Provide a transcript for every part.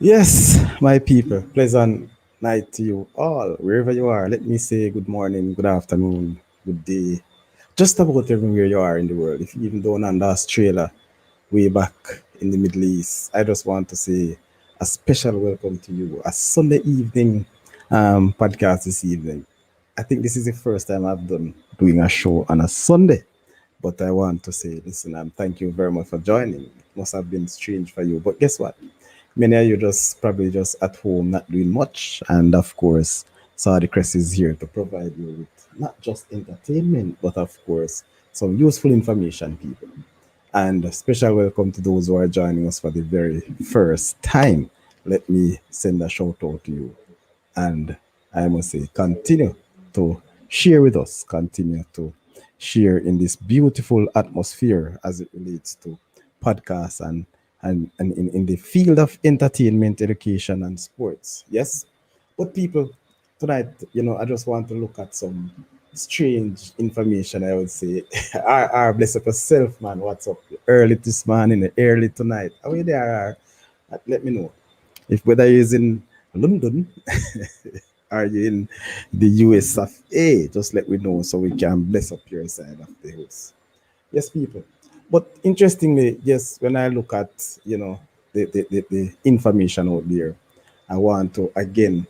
Yes, my people, pleasant night to you all, wherever you are. Let me say good morning, good afternoon, good day, just about everywhere you are in the world. If you even don't under Australia, way back in the Middle East, I just want to say a special welcome to you. A Sunday evening podcast this evening. I think this is the first time I've done doing a show on a Sunday. But I want to say, listen, thank you very much for joining. It must have been strange for you. But guess what? Many of you just probably just at home, not doing much. And of course, Saudichress is here to provide you with not just entertainment, but of course, some useful information, people. And a special welcome to those who are joining us for the very first time. Let me send a shout out to you. And I must say, continue to share with us, continue to share in this beautiful atmosphere as it relates to podcasts and in the field of entertainment, education, and sports. Yes. But people, tonight, I just want to look at some strange information, I would say. Bless up yourself, man. What's up? Early this morning, early tonight. How are you there? Let me know. If whether you're in London, are you in the US of A, just let me know so we can bless up your side of the house. Yes, people. But interestingly, yes, when I look at, the information out there, I want to again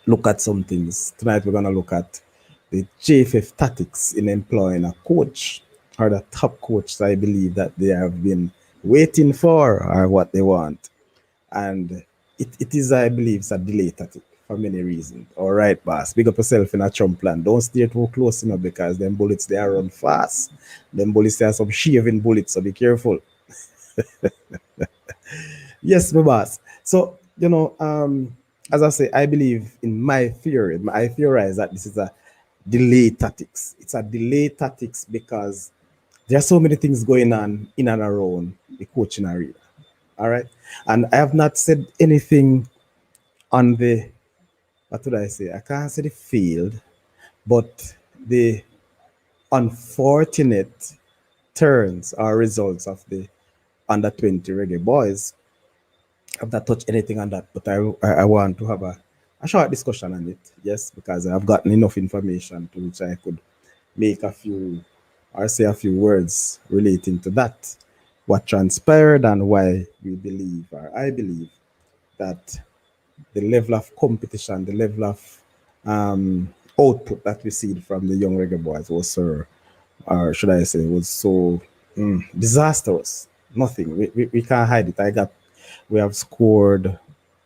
look at some things. Tonight we're gonna look at the JFF tactics in employing a coach or the top coach I believe that they have been waiting for or what they want. And it is, I believe, it's a delay tactic for many reasons. All right, boss. Big up yourself in a Trump plan. Don't stay too close, because them bullets they are run fast. Them bullets they are some shaving bullets, so be careful. Yes, my boss. So, as I say, I believe in my theory. I theorize that this is a delay tactics. It's a delay tactics because there are so many things going on in and around the coaching arena. All right. And I have not said anything on the, what would I say? I can't say the field, but the unfortunate turns or results of the under 20 Reggae Boys. I've not touched anything on that, but I want to have a short discussion on it. Yes, because I've gotten enough information to which I could make a few or say a few words relating to that, what transpired and why we believe or I believe that the level of competition, the level of output that we see from the young Reggae Boys was so, or should I say, was so disastrous. Nothing. We can't hide it. We have scored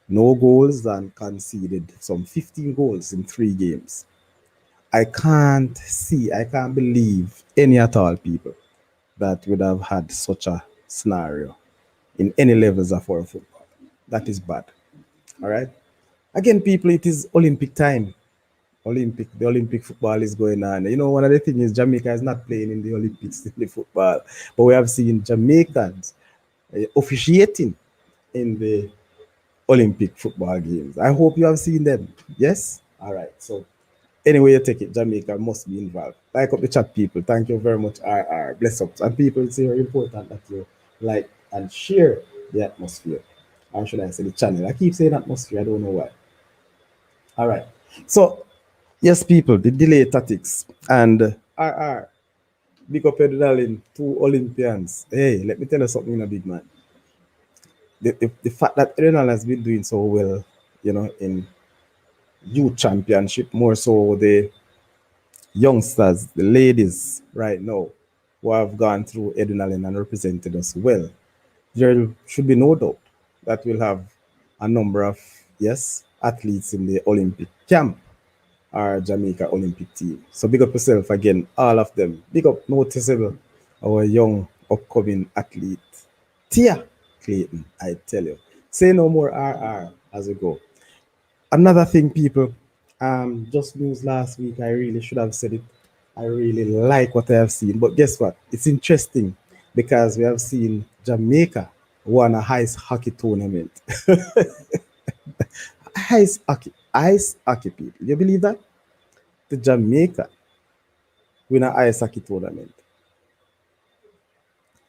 no goals and conceded some 15 goals in 3 games. I can't believe any at all people that would have had such a scenario in any levels of our football. That is bad. All right. Again, people, it is Olympic time. The Olympic football is going on. One of the things is Jamaica is not playing in the Olympics in the football, but we have seen Jamaicans officiating in the Olympic football games. I hope you have seen them. Yes? All right. So, anyway, you take it, Jamaica must be involved. Like up the chat, people. Thank you very much, RR. Bless up. And people, it's very important that you like and share the atmosphere. Or should I say the channel? I keep saying atmosphere, I don't know why. All right. So, yes, people, the delay tactics. And RR, big up your darling, 2 Olympians. Hey, let me tell you something, big man. The fact that Renal has been doing so well, in youth championship, more so the youngsters, the ladies right now, who have gone through adrenaline and represented us well, there should be no doubt that we'll have a number of, yes, athletes in the Olympic camp or Jamaica Olympic team. So big up yourself again, all of them. Big up noticeable our young upcoming athlete, Tia Clayton, I tell you. Say no more RR as we go. Another thing, people, just news last week, I really should have said it. I really like what I have seen. But guess what? It's interesting because we have seen Jamaica won a ice hockey tournament. Ice hockey, people. You believe that? The Jamaica win an ice hockey tournament.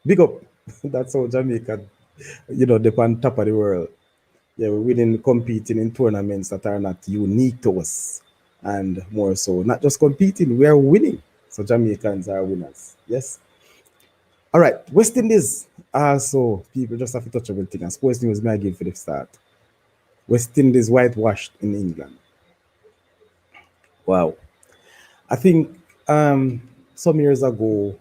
Big up. That's how Jamaica, they're on top of the world. Yeah, we're winning, competing in tournaments that are not unique to us. And more so, not just competing, we are winning. So Jamaicans are winners. Yes. All right. West Indies. Also, people just have to touch everything. And sports news may I give for the start. West Indies whitewashed in England. Wow. I think some years ago,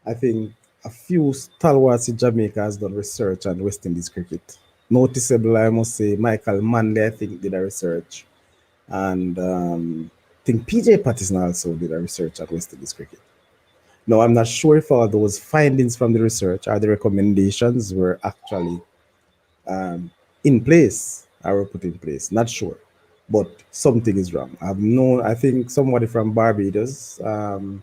I think a few stalwarts in Jamaica has done research on West Indies cricket. Noticeable, I must say, Michael Manley, I think, did a research. And I think PJ Patterson also did a research on West Indies cricket. Now, I'm not sure if all those findings from the research or the recommendations were actually in place or were put in place. Not sure. But something is wrong. I think somebody from Barbados, in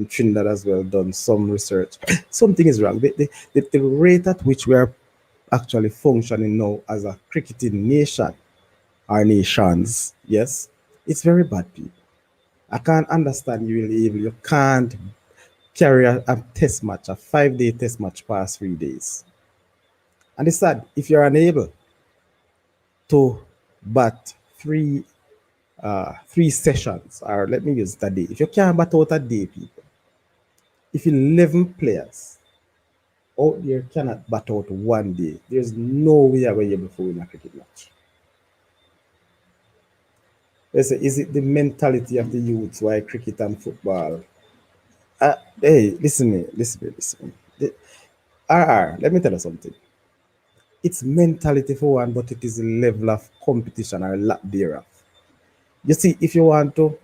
Trinidad as well, done some research. Something is wrong. The rate at which we are actually functioning now as a cricketing nation, our nations, yes, it's very bad, people. I can't understand you really evil. You can't carry a test match, a 5-day test match past 3 days. And it's sad if you're unable to bat three sessions, or let me use that day. If you can't bat out a day, people, if 11 players out there cannot bat out one day, there's no way you're going to be able to win a cricket match. They say, is it the mentality of the youths why cricket and football? Hey, listen me. Let me tell you something. It's mentality for one, but it is a level of competition or lack thereof. You see, if you want to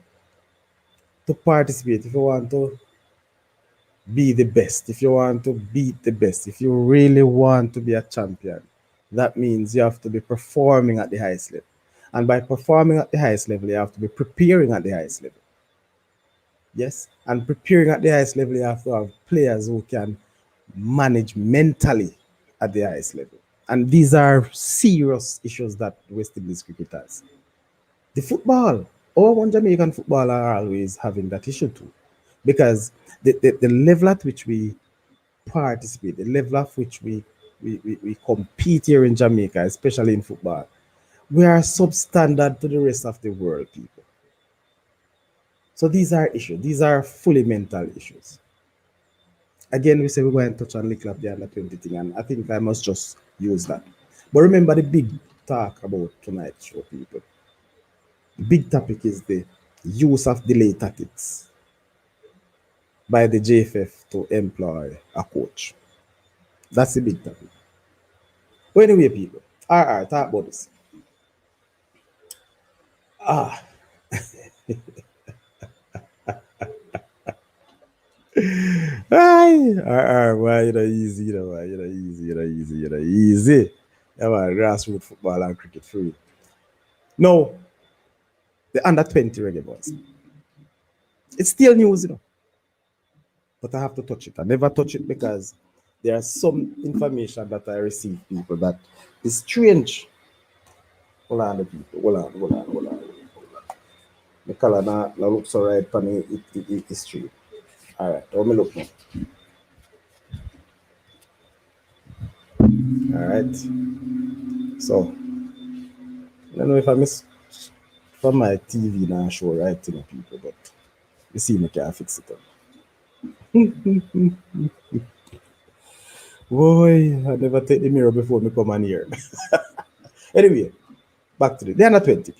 participate, if you want to be the best, if you want to beat the best, if you really want to be a champion, that means you have to be performing at the highest level. And by performing at the highest level, you have to be preparing at the highest level. Yes. And preparing at the highest level, you have to have players who can manage mentally at the highest level. And these are serious issues that West Indies cricket has. The football, all one Jamaican football are always having that issue too. Because the level at which we participate, the level at which we compete here in Jamaica, especially in football, we are substandard to the rest of the world, people. So these are issues. These are fully mental issues. Again, we say we're going to touch on little of the under 20 thing, and I think I must just use that. But remember the big talk about tonight's show, people. The big topic is the use of delay tactics by the JFF to employ a coach. That's the big topic. But anyway, people, talk about this. Ah, why easy, why easy. Yeah, man, grassroots football and cricket free. No, the under 20 Reggae Boyz. It's still news, but I have to touch it. I never touch it because there's some information that I receive, people, that is strange. Hold on, the people. Hold on. The color now looks all right, but it's true. All right, let me look now. All right. So, I don't know if I miss from my TV now show right to the people, but you see me can fix it up. Boy, I never take the mirror before me come on here. Anyway, back to the under 20.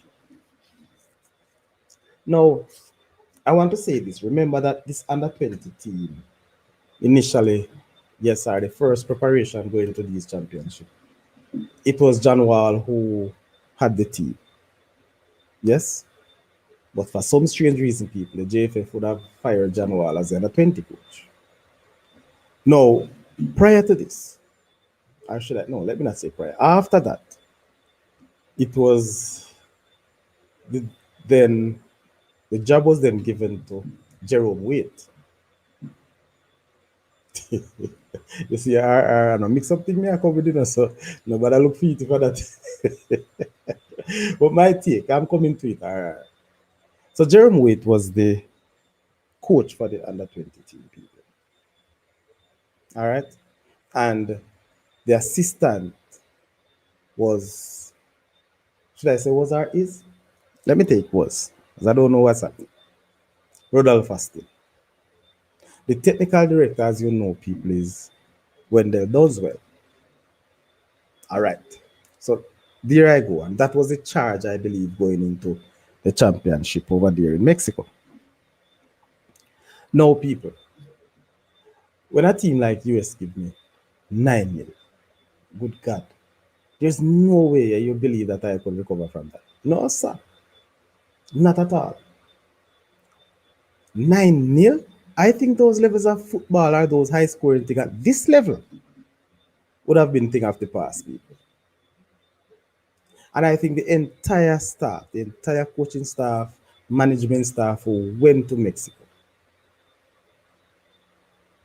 Now, I want to say this. Remember that this under 20 team initially, yes, are the first preparation going to these championships. It was John Wall who had the team. Yes? But for some strange reason, people, the JFF would have fired John Wall as the under 20 coach. Now, prior to this, or should I? No, let me not say prior. After that, it was the, then the job was then given to Jerome Waite. You see, I no mix up thing me I come with dinner, so nobody look for you for that. But my take, I'm coming to it. So Jerome Waite was the coach for the under 20 team, people. All right. And the assistant was, should I say was or is? Let me take was, because I don't know what's happening. Rodolph Astin. The technical director, as you know, people, is Wendell Donswell. All right. So there I go. And that was the charge, I believe, going into the championship over there in Mexico. Now, people, when a team like US give me 9 nil, good God, there's no way you believe that I could recover from that. No, sir. Not at all. 9 nil? I think those levels of football are those high scoring things at this level would have been thing of the past, people. And I think the entire staff, the entire coaching staff, management staff who went to Mexico,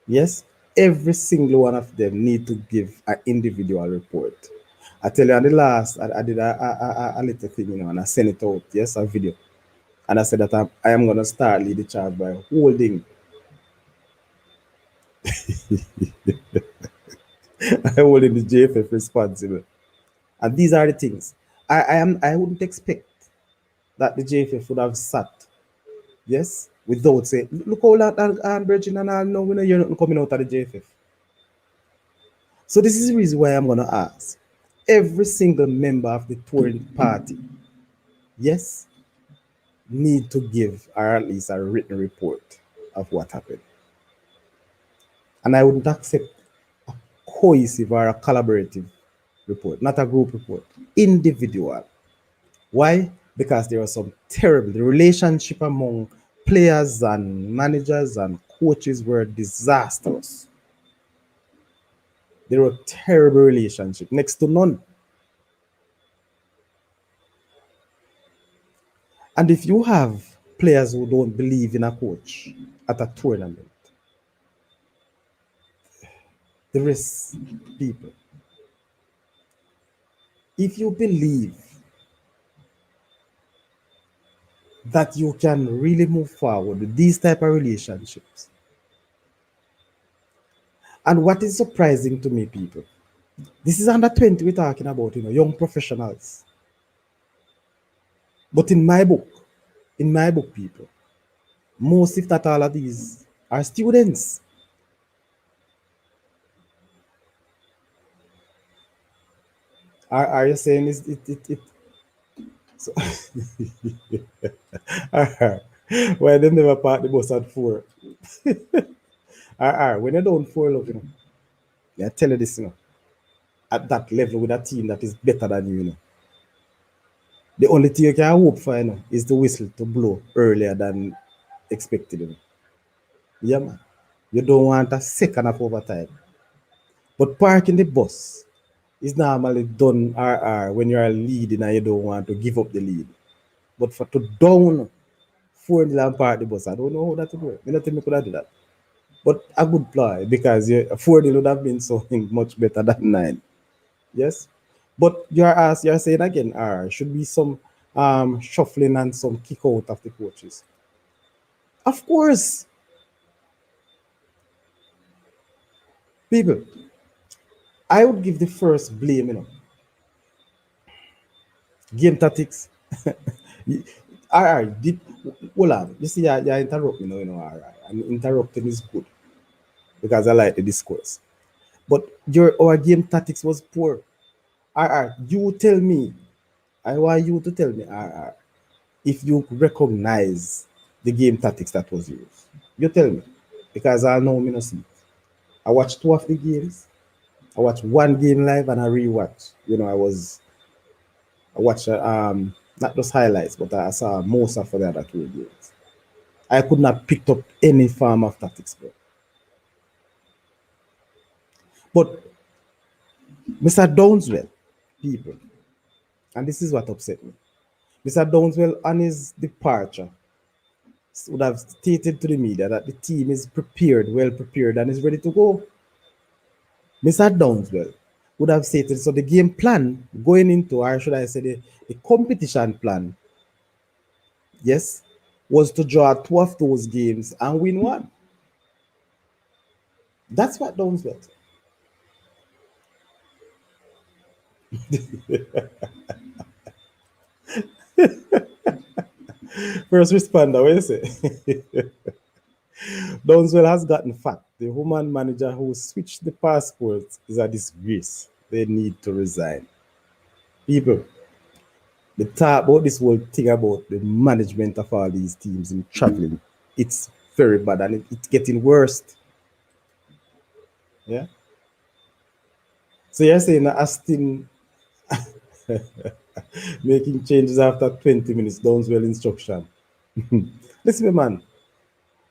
yes, every single one of them need to give an individual report. I tell you, on the last, I did a little thing, and I sent it out, yes, a video. And I said that I am going to start lead the charge by holding, holding the JFF responsible. And these are the things. I wouldn't expect that the JFF would have sat, yes, without saying, look how that and Virgin and all know we know you're not coming out of the JFF. So this is the reason why I'm gonna ask every single member of the touring party, yes, need to give or at least a written report of what happened. And I wouldn't accept a cohesive or a collaborative report, not a group report, individual. Why? Because there was some terrible, the relationship among players and managers and coaches were disastrous. There were terrible relationship, next to none. And if you have players who don't believe in a coach at a tournament, the rest people, if you believe that you can really move forward with these type of relationships, and what is surprising to me, people, this is under 20 we're talking about, young professionals. But in my book, people, most, if not all of these, are students. Are you saying it so why they never park the bus at 4? When you don't 4 love, I tell you this, at that level with a team that is better than you, the only thing you can hope for, is the whistle to blow earlier than expected, Yeah, man. You don't want a second of overtime. But parking the bus is normally done when you are leading and you don't want to give up the lead. But for to down 4-0 and park the bus, I don't know how that would work. I don't think we could have do that. But a good ploy because 4-0 would have been something much better than 9. Yes? But you're saying again, should be some shuffling and some kick out of the coaches. Of course, people, I would give the first blame, game tactics. Did hold on. You see, you interrupt me now, and interrupting is good because I like the discourse. But our game tactics was poor. You tell me. I want you to tell me, if you recognize the game tactics that was used. You tell me. Because I know me not see. I watched 2 of the games. I watched 1 game live and I rewatched. I watched not just highlights, but I saw most of the other 2 games. I could not pick up any form of tactics, bro. But Mr. Downswell, people, and this is what upset me. Mr. Downswell, on his departure, would have stated to the media that the team is prepared, well prepared, and is ready to go. Mr. Downswell would have stated, so the game plan going into, or should I say the competition plan, yes, was to draw two of those games and win one. That's what Downs went. First responder, what you say? Downswell has gotten fat. The woman manager who switched the passports is a disgrace. They need to resign. People, the talk about this whole thing about the management of all these teams in traveling, it's very bad and it's getting worse. Yeah. So you're saying that Aston making changes after 20 minutes, Downswell instruction. Listen, man.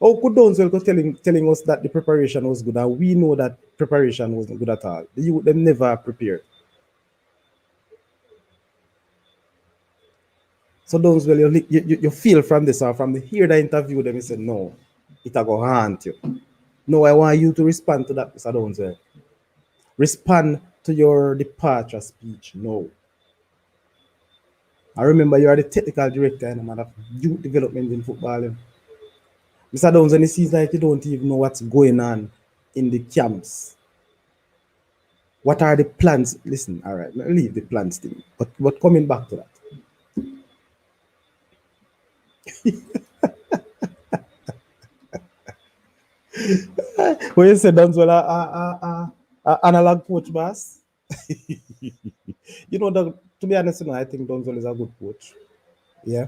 How could Downswell go telling us that the preparation was good and we know that preparation wasn't good at all? The youth them never prepared. So Downswell, you feel from this or from the hear the interview them, you said no, it a go haunt you. No, I want you to respond to that, Mr. Downswell. Respond to your departure speech. No. I remember you are the technical director and man of youth development in football. Mr. Downs, and it seems like you don't even know what's going on in the camps. What are the plans? Listen, all right, leave the plans thing. But coming back to that. When you said Downs, well, analog coach, boss. You know, to be honest, I think Donzel is a good coach. Yeah.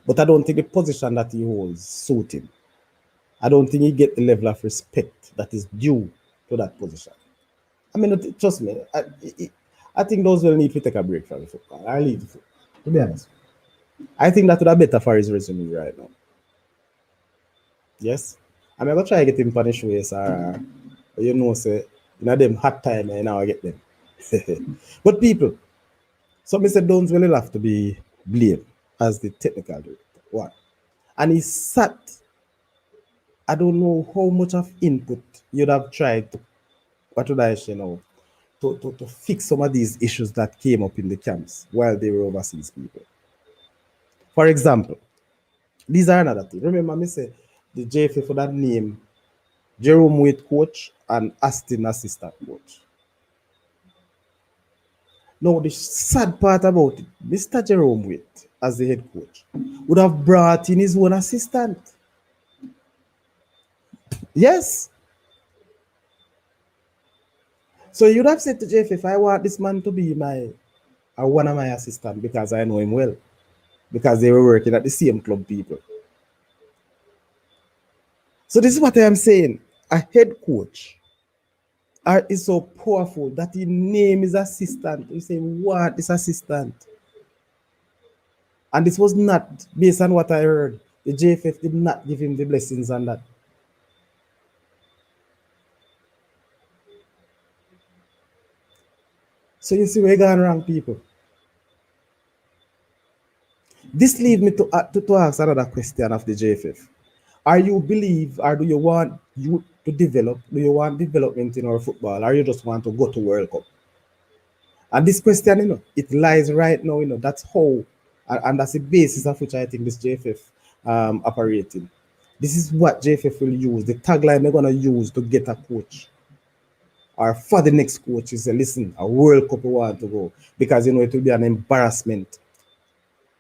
But I don't think the position that he holds suit him. I don't think he get the level of respect that is due to that position. I mean, trust me, I think those will need to take a break from the football. I leave the football, to be honest. I think that would have better for his resume right now. Yes. I'm going to try to get him punished with SRR. But you know, say, you know, them hot time, and now I get them. But people, so Mr. Downs will have to be blamed as the technical director. What? And he sat, I don't know how much of input you'd have tried to, what would I say now, to fix some of these issues that came up in the camps while they were overseas people. For example, these are another thing. Remember me say the JFF for that name, Jerome Waite coach and Aston assistant coach. Now, the sad part about it, Mr. Jerome Waite, as the head coach, would have brought in his own assistant. Yes. So you'd have said to JFF, I want this man to be one of my assistants because I know him well. Because they were working at the same club people. So this is what I am saying. A head coach is so powerful that he name his assistant. You say, what this assistant? And this was not based on what I heard. The JFF did not give him the blessings on that. So you see where you're going wrong, people. This leads me to ask another question of the JFF. Are you believe or do you want you to develop? Do you want development in our football or you just want to go to World Cup? And this question, it lies right now, that's how, and that's the basis of which I think this JFF operating. This is what JFF will use, the tagline they're going to use to get a coach. Or for the next coach is, listen, a World Cup we want to go. Because, it will be an embarrassment,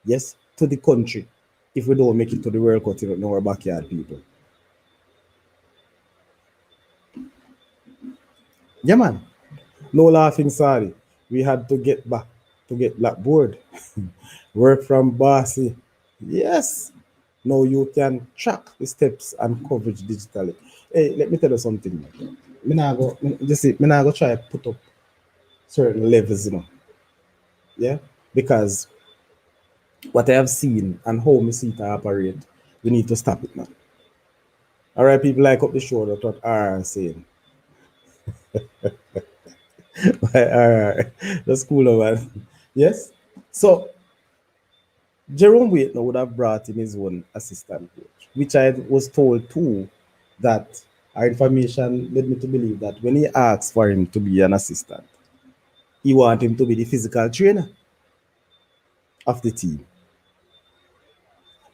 yes, to the country if we don't make it to the World Cup in our backyard, people. Yeah, man. No laughing, sorry. We had to get back to get blackboard. Work from Bossy. Yes. Now you can track the steps and coverage digitally. Hey, let me tell you something. Me now go try to put up certain levels, Yeah? Because what I have seen and how me see it operate, we need to stop it now. All right, people like up the show, that's what R saying. All right, that's cool, man. Yes. So Jerome Waite now would have brought in his own assistant coach, which I was told too that our information led me to believe that when he asked for him to be an assistant, he wanted him to be the physical trainer of the team.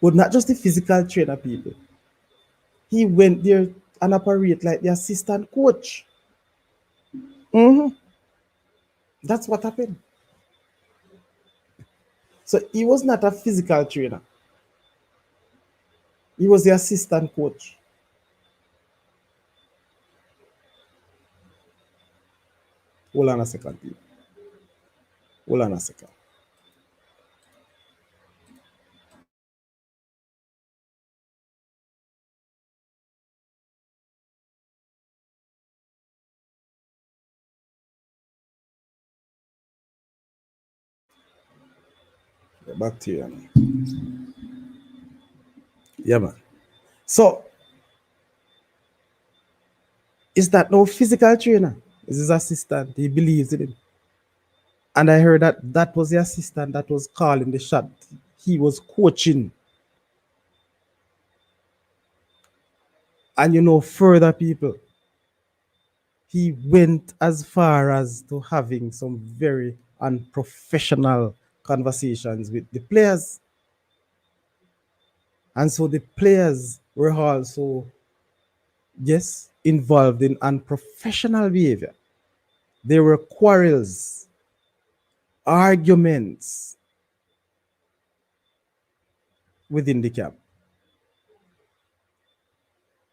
But not just the physical trainer people. He went there and operate like the assistant coach. Mhm. That's what happened. So he was not a physical trainer. He was the assistant coach. Hold on a second, people. Hold on a second. Back to you, man. Yeah, man. So is that no physical trainer? Is his assistant? He believes in him. And I heard that that was the assistant that was calling the shot. He was coaching. And further people, he went as far as to having some very unprofessional conversations with the players. And so the players were also, yes, involved in unprofessional behavior. There were quarrels, arguments within the camp.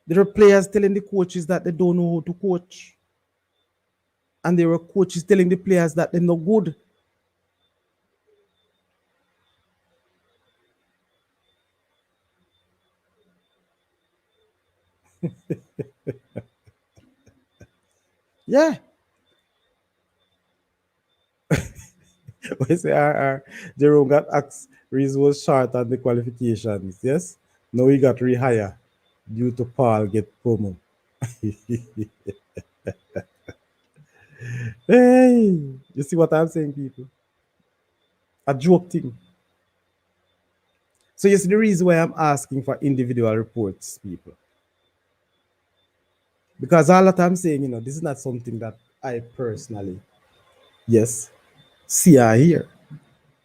There were players telling the coaches that they don't know how to coach. And there were coaches telling the players that they're not good. Yeah. When say Jerome got asked, Reese was short on the qualifications. Yes. Now he got rehire due to Paul get promo. Hey, you see what I'm saying, people? A joke thing. So you see the reason why I'm asking for individual reports, people. Because all that I'm saying, this is not something that I personally, yes, see or hear.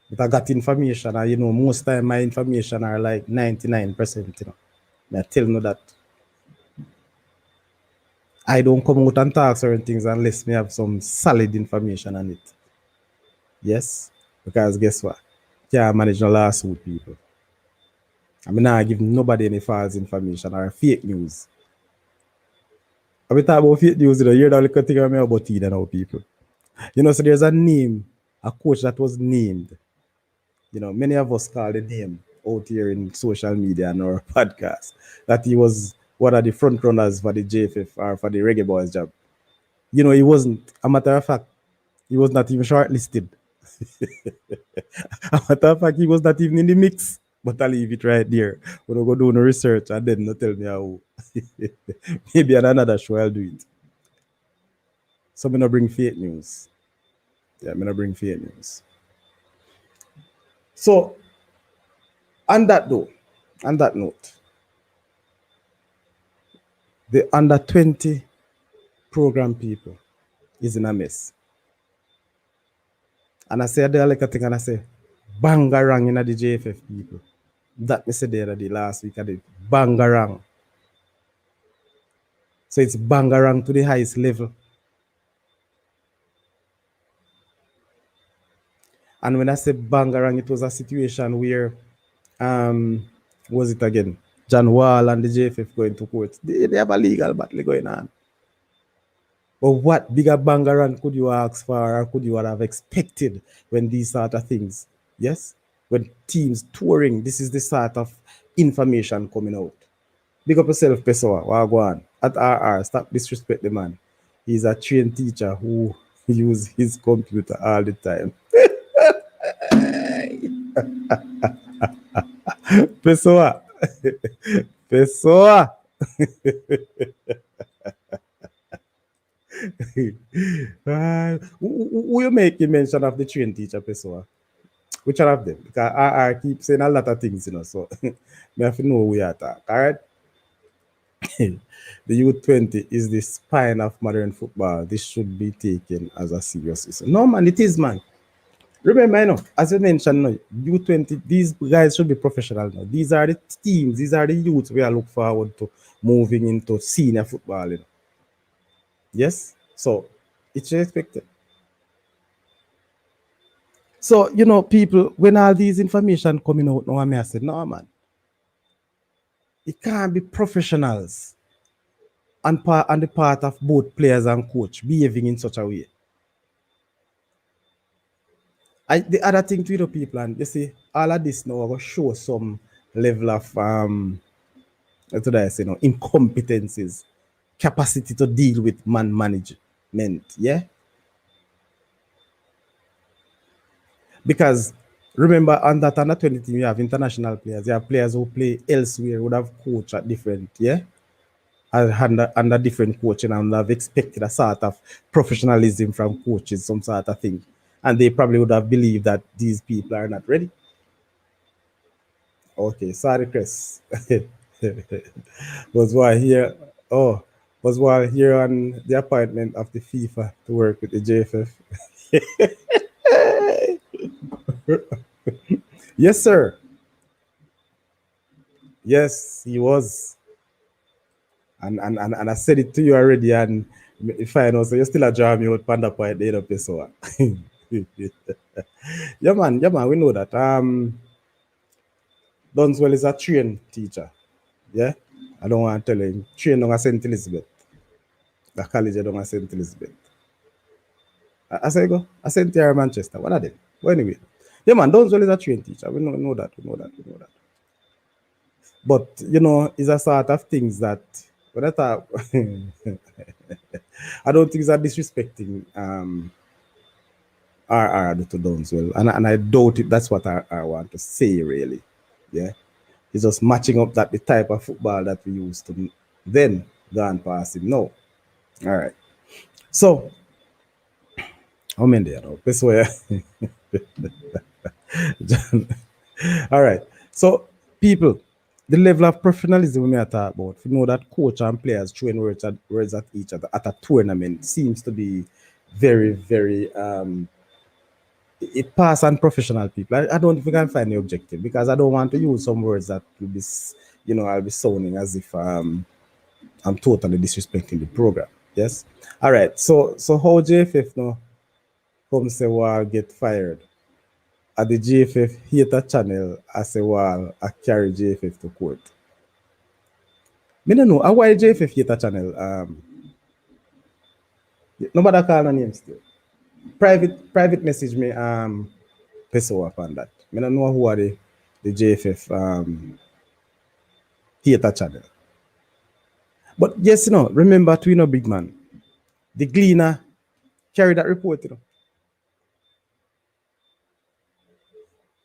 But I got information, and most time my information are like 99%, I tell you that I don't come out and talk certain things unless me have some solid information on it. Yes. Because guess what? Can't manage no lawsuit, people. I mean, I give nobody any false information or fake news. I mean, talk about fake news, you hear that little thing about it now, people. So there's a name, a coach that was named. Many of us call the name out here in social media and our podcast that he was one of the front runners for the JFF or for the Reggae Boyz job. He wasn't. A matter of fact, he was not even shortlisted. A matter of fact, he was not even in the mix. But I leave it right there. We'll go do no research and then not tell me how. Maybe on another show I'll do it. So I'm gonna bring fake news. Yeah, I'm gonna bring fake news. So on that though, on that note, the under 20 program people is in a mess. And I say there like a thing and I say bangarang in the JFF people. That me said there the last week I did bangarang. So it's bangarang to the highest level. And when I say bangarang, it was a situation where was it again? John Wall and the JFF going to court. They have a legal battle going on. But what bigger bangarang could you ask for or could you have expected when these sort of things? Yes? When teams touring, this is the sort of information coming out. Big up yourself, Pessoa. Wagwan. At RR, stop disrespect the man. He's a trained teacher who uses his computer all the time. Pessoa. Pessoa. Who you making mention of the trained teacher, Pessoa? Which one of them? Because I keep saying a lot of things, so I have to know who we are talking. All right. The U20 is the spine of modern football. This should be taken as a serious issue. No, man, it is, man. Remember, as you mentioned, U20, these guys should be professional now. These are the teams, these are the youths we are look forward to moving into senior football. Yes? So, it's expected. So, people, when all these information coming out now, I said, no, man, it can't be professionals on the part of both players and coach behaving in such a way. The other thing to people, and you see, all of this now will show some level of what did I say, incompetencies, capacity to deal with man management. Yeah, because remember on that under 20 team, you have international players. You have players who play elsewhere, would have coach at different, yeah, under different coaching and have expected a sort of professionalism from coaches, some sort of thing. And they probably would have believed that these people are not ready. Okay, sorry, Chris. was why here. Oh, was why here on the appointment of the FIFA to work with the JFF. Yes, sir. Yes, he was. And I said it to you already. And if I know, so you still a draw me out Panda Point, the end of this one. Yeah, man, we know that. Dunswell is a trained teacher. Yeah, I don't want to tell him. Trained on a St. Elizabeth. The college on a St. Elizabeth. I say go. I sent here Manchester. What are they? But anyway, yeah, man, Dunswell is a trained teacher. We know that. We know that. We know that. But it's a sort of things that when I thought, I don't think that disrespecting RR to Dunswell, and I doubt it. That's what I want to say really. Yeah, it's just matching up that the type of football that we used to then gone past him. No, all right. So how many there now? This way. All right. So, people, the level of professionalism we are talking about, we know that coach and players throwing words at each other at a tournament seems to be very, very, it pass on professional people. I don't think we can find the objective because I don't want to use some words that will be, I'll be sounding as if I'm totally disrespecting the program. Yes. All right. So how JFF now come say, well, get fired? At the JFF hater channel as a wall, I carry JFF to court. Me don't know why JFF hater channel. Nobody call no name still. Private message me peso up on that. Me don't know who are the JFF hater channel. But yes, remember to big man. The Gleaner carried that report,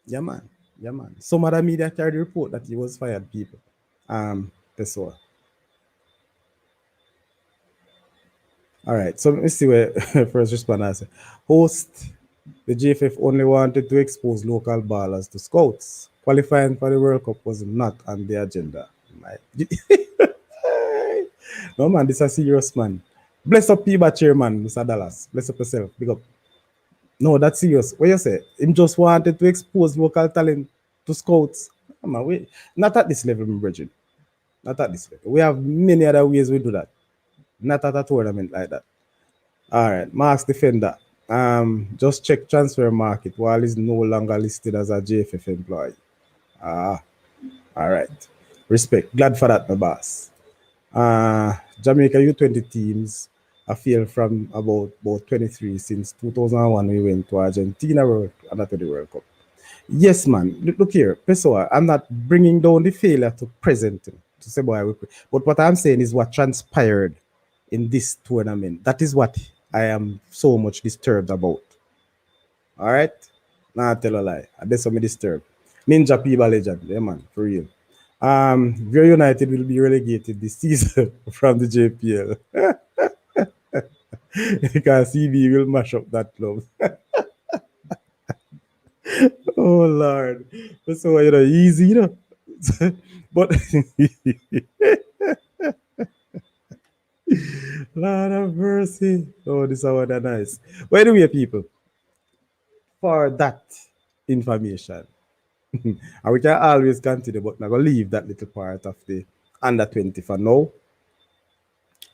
Yeah man. Yeah man. Some other media carried the report that he was fired people. Peso. All right, so let me see where first responder said. Host, the JFF only wanted to expose local ballers to scouts. Qualifying for the World Cup was not on the agenda. No man, this is a serious man. Bless up Piba chairman, Mr. Dallas. Bless up yourself. Big up. No, that's serious. What you say? Him just wanted to expose local talent to scouts. Man, not at this level, my brethren. Not at this level. We have many other ways we do that. Not at a tournament like that. All right, Marks Defender. Just check transfer market while he's no longer listed as a JFF employee. Ah, all right. Respect. Glad for that, my boss. Jamaica U20 teams have failed from about 23 since 2001 we went to Argentina and to the World Cup. Yes, man. Look here, Pessoa, I'm not bringing down the failure to present to say boy, but what I'm saying is what transpired in this tournament. That is what I am so much disturbed about. All right, nah, tell a lie. That's what me disturbed. Ninja Piba legend, yeah man, for real. Very United will be relegated this season from the JPL because CB will mash up that club. Oh Lord, that's so easy, but Lord of mercy. Oh, this is what nice. But anyway, people, for that information. And we can always continue, but I'm going to leave that little part of the under 20 for now.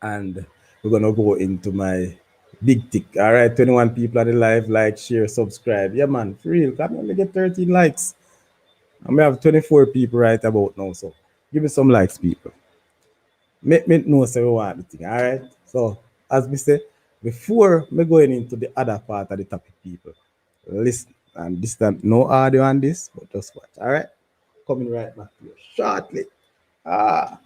And we're going to go into my big tick. All right, 21 people on the live, like, share, subscribe. Yeah, man, for real. Can only get 13 likes. And we have 24 people right about now. So give me some likes, people. Make me know so we want the thing. All right. So as we say, before me going into the other part of the topic, people, listen. And this time, no audio on this, but just watch. All right. Coming right back to you shortly. Ah,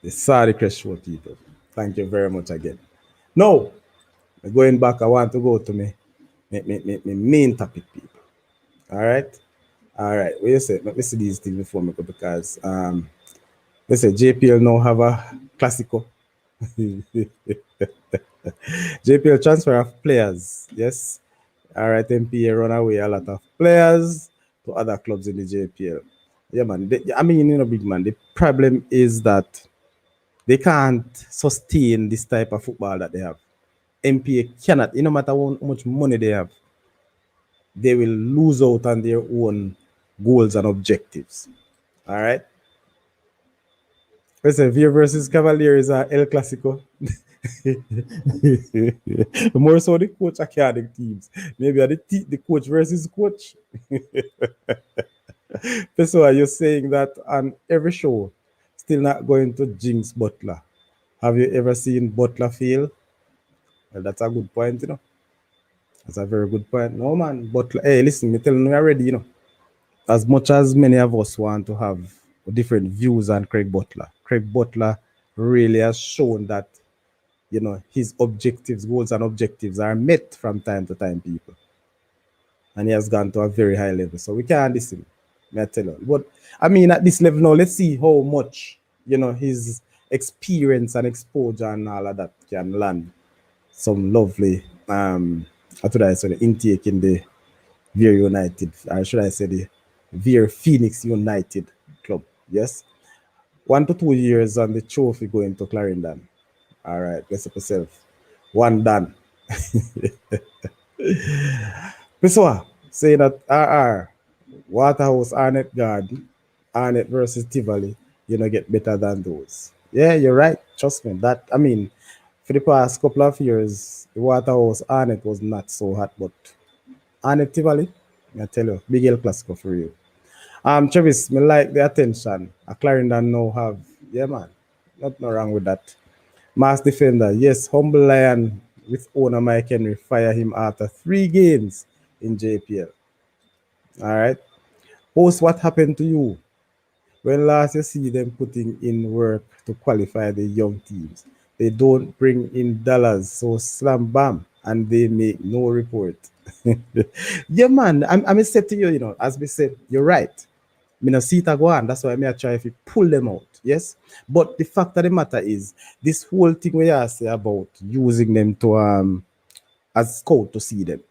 the Saudichress show, people. Thank you very much again. Now, going back, I want to go to me main topic, people. All right. All right. What you say? Let me see these things before me go because let's say JPL now have a classical. JPL transfer of players. Yes. All right. MPA run away a lot of players to other clubs in the JPL. Yeah, man. I mean, big man. The problem is that they can't sustain this type of football that they have. MPA cannot, no matter how much money they have, they will lose out on their own goals and objectives. All right. Listen, Via versus Cavaliers are El Clasico. More so the coach academic teams. Maybe the coach versus coach. So you're saying that on every show, still not going to jinx Butler. Have you ever seen Butler fail? Well, that's a good point. That's a very good point. No, man, Butler. Hey, listen, me telling you already. As much as many of us want to have different views on Craig Butler really has shown that his objectives, goals and objectives are met from time to time, people. And he has gone to a very high level. So we can't listen. May I tell you. But I mean at this level now, let's see how much, his experience and exposure and all of that can land some lovely what would I say, the intake in the Veer United, or should I say the Veer Phoenix United club. Yes. 1 to 2 years on the trophy going to Clarendon. All right, bless up yourself. One done. Pessoa, say that RR, Waterhouse, Arnett Garden, Arnett versus Tivoli, get better than those. Yeah, you're right. Trust me. That, I mean, for the past couple of years, the Waterhouse Arnett was not so hot, but Arnett Tivoli, I tell you, big El Clasico for you. Travis, me like the attention. A Clarendon now have, yeah, man, nothing wrong with that. Mass defender, yes, humble lion with owner Mike Henry fire him after 3 games in JPL. All right. Post, what happened to you when last you see them putting in work to qualify the young teams? They don't bring in dollars, so slam bam, and they make no report. Yeah, man, I'm say to you, as we said, you're right. Me no see it go on. That's why I try to pull them out. Yes. But the fact of the matter is, this whole thing we are say about using them to as scout to see them.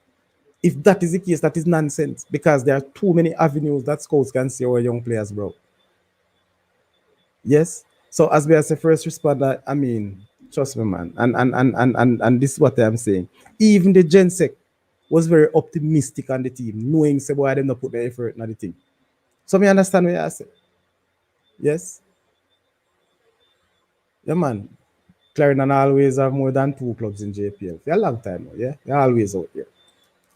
If that is the case, that is nonsense because there are too many avenues that scouts can see our young players, bro. Yes. So as we as a first responder, I mean, trust me, man. And this is what I'm saying. Even the Gensec was very optimistic on the team, knowing say boy them not put the effort in the team. So me understand what I say. Yes. Yeah, man. Clarendon always have more than 2 clubs in JPL for a long time now. Yeah, they're always out there.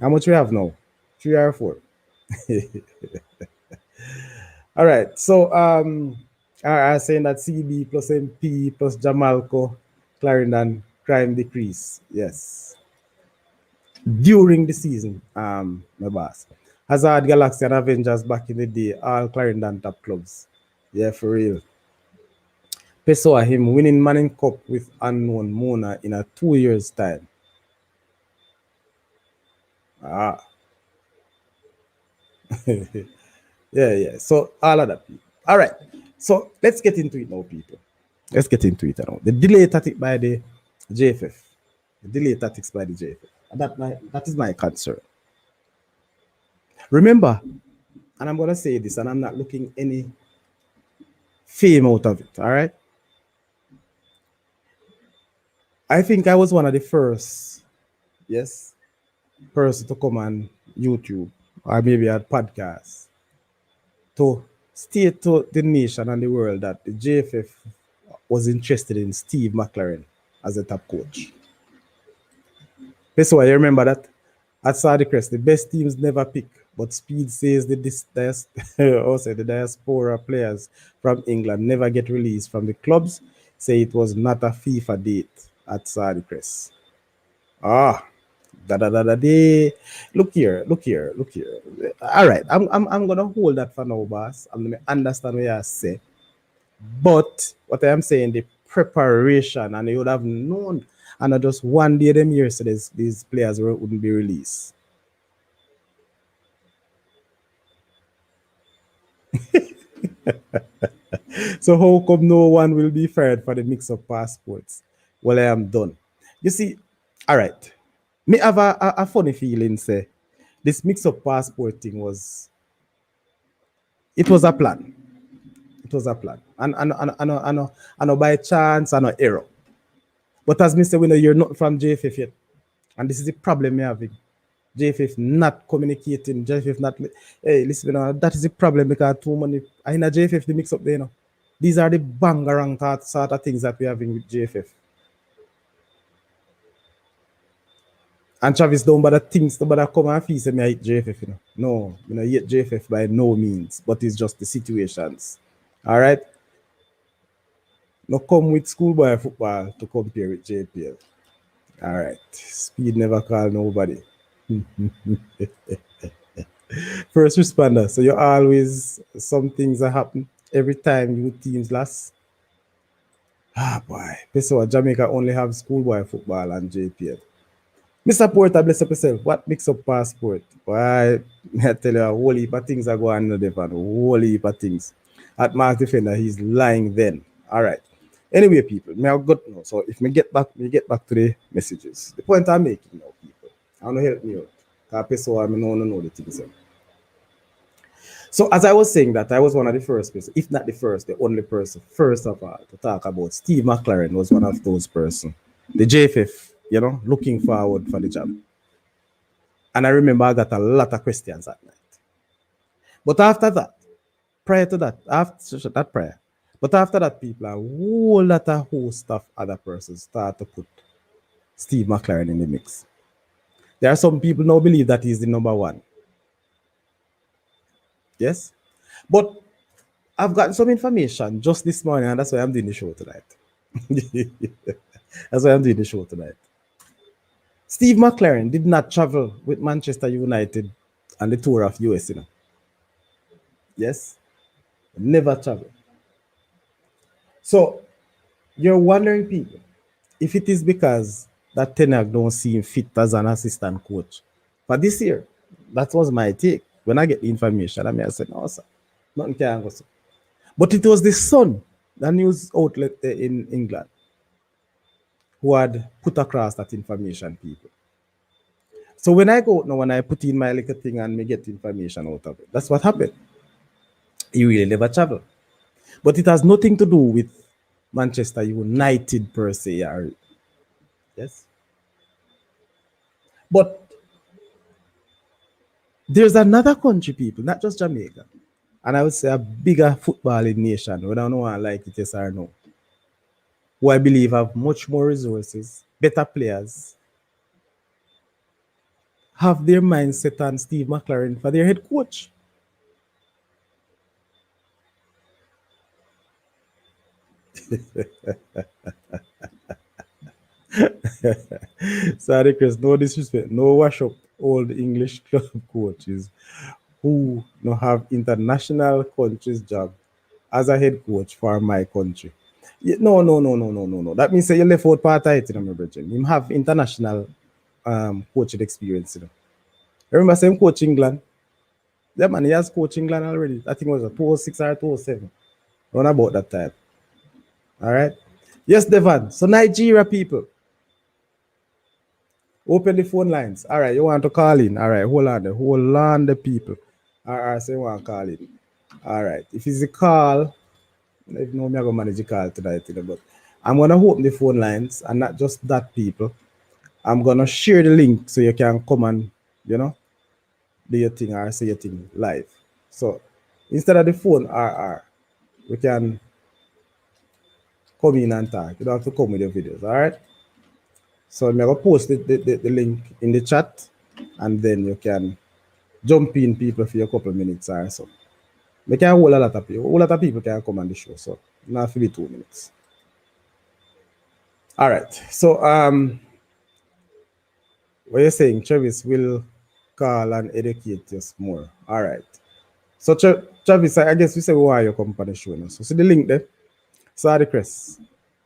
How much we have now? 3 or 4. All right. So are saying that CB plus MP plus Jamalco, Clarendon crime decrease. Yes. During the season, my boss. Hazard, Galaxy, and Avengers back in the day, all Clarendon top clubs. Yeah, for real. Pessoa him winning Manning Cup with unknown Mona in a 2 years time. Ah, yeah. So all of that. All right. So let's get into it now, people. Let's get into it now. The delay tactic by the JFF. The delay tactics by the JFF. And that is my concern. Remember, and I'm gonna say this, and I'm not looking any fame out of it. All right. I think I was one of the first, yes, person to come on YouTube or maybe a podcast to state to the nation and the world that the JFF was interested in Steve McLaren as a top coach. That's why you remember that at Saudichress, the best teams never pick, but Speed says also the diaspora players from England never get released from the clubs. Say it was not a FIFA date at Saudichress. Ah, da da da da day. Look here, look here, look here. All right, I'm gonna hold that for now, boss. I'm gonna understand what you say. But what I am saying, the preparation, and you would have known, and not just one day them years, so these players wouldn't be released. So how come no one will be fired for the mix-up passports? Well, I am done. You see, all right. Me have a funny feeling, say, this mix-up passport thing it was a plan. It was a plan. And by chance, and no error. But as me say, we know you're not from JFF yet. And this is the problem we're having. JFF not communicating, JFF not. Hey, listen, that is the problem because too many. In a JFF, they mix up there, These are the bangarang sort of things that we're having with JFF. And Travis don't bother things, don't bother come and feel say me I hate JFF, No, hate JFF by no means, but it's just the situations. All right? No come with schoolboy football to compare with JPL. All right. Speed never call nobody. First responder. So you always some things that happen every time you teams last. Ah boy. So Jamaica only have schoolboy football and JPL. Mr. Porter, bless up yourself. What mix up passport? Why I tell you a whole heap of things are going on there, a whole heap of things. At Mark Defender, he's lying then. All right. Anyway, people, me have got now. So if me get back to the messages. The point I'm making now, people. I want to help me out. Because so I know the things. So as I was saying that I was one of the first person, if not the first, the only person, first of all, to talk about Steve McLaren was one of those person. The JFF, looking forward for the job. And I remember I got a lot of questions that night. But after that, prior to that, after that prayer, but after that, people, a whole lot of host of other persons start to put Steve McLaren in the mix. There are some people now believe that he's the number one. Yes? But I've gotten some information just this morning, and that's why I'm doing the show tonight. That's why I'm doing the show tonight. Steve McLaren did not travel with Manchester United on the tour of US, Yes? Never traveled. So you're wondering, people, if it is because that Ten Hag don't see him fit as an assistant coach. But this year, that was my take. When I get the information, I said, no, sir, nothing can go so. But it was the Sun, the news outlet in England, who had put across that information, people. So when I go now, when I put in my little thing and me get information out of it, that's what happened. He really never travel. But it has nothing to do with Manchester United per se. Yes. But there's another country, people, not just Jamaica, and I would say a bigger footballing nation, whether I know I like it, yes or no, who I believe have much more resources, better players, have their mindset on Steve McLaren for their head coach. Sorry, Chris, no disrespect, no wash up old English club coaches who no have international countries job as a head coach for my country. No, no, no, no, no, no, no. That means say you left out part of it, my brother. You have international coaching experience. Remember, same coach England. That man, he has coach England already. I think it was a 2006 or 2007. Run about that time. All right. Yes, Devon. So Nigeria people, open the phone lines. All right, you want to call in? All right, hold on, the people. Or say one call it. All right. If it's a call, I know me I go manage the call tonight, but I'm gonna open the phone lines and not just that people. I'm gonna share the link so you can come and you know do your thing or say your thing live. So instead of the phone RR, we can come in and talk. You don't have to come with your videos, all right? So I'm gonna post the link in the chat and then you can jump in people for a couple of minutes or so. We can hold a lot of people. A whole lot of people can come on the show, so not for the 2 minutes. All right. So what you're saying, Travis will call and educate us more. All right. So Travis, I guess we say why you come on the show now. So see the link there. Saudichress.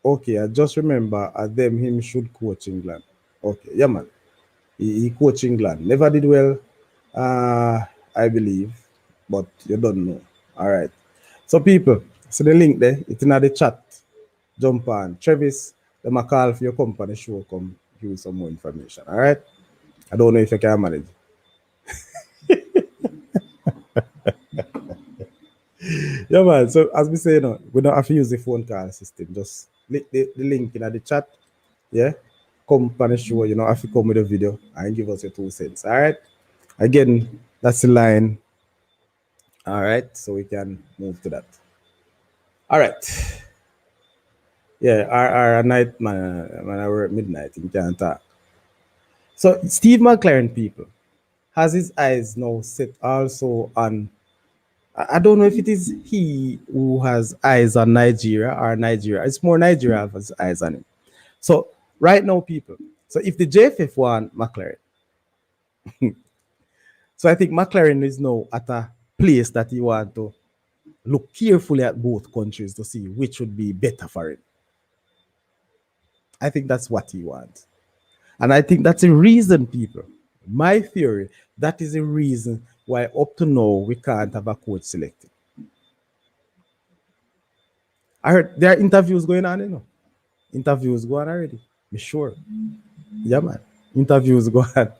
Okay, I just remember them him should coach England. Okay, yeah man. He coach England. Never did well, I believe, but you don't know. All right. So people, see the link there. It's in the chat. Jump on. Travis, them a call for your company show. Come give you some more information. All right. I don't know if you can manage. Yeah man. So as we say, we don't have to use the phone call system. Just click the link in the chat. Yeah. Come on the show. You know, have to come with a video and give us your 2 cents. All right. Again, that's the line. All right. So we can move to that. All right. Yeah. Our night man, when I work midnight, you can't talk. So Steve McLaren, people, has his eyes now set also on. I don't know if it is he who has eyes on Nigeria or Nigeria. It's more Nigeria has eyes on him. So right now, people. So if the JFF want McLaren, so I think McLaren is now at a place that he want to look carefully at both countries to see which would be better for him. I think that's what he wants. And I think that's a reason, people. My theory, that is a reason why up to now we can't have a coach selected. I heard there are interviews going on, Interviews go on already. Be sure. Yeah, man. Interviews go on.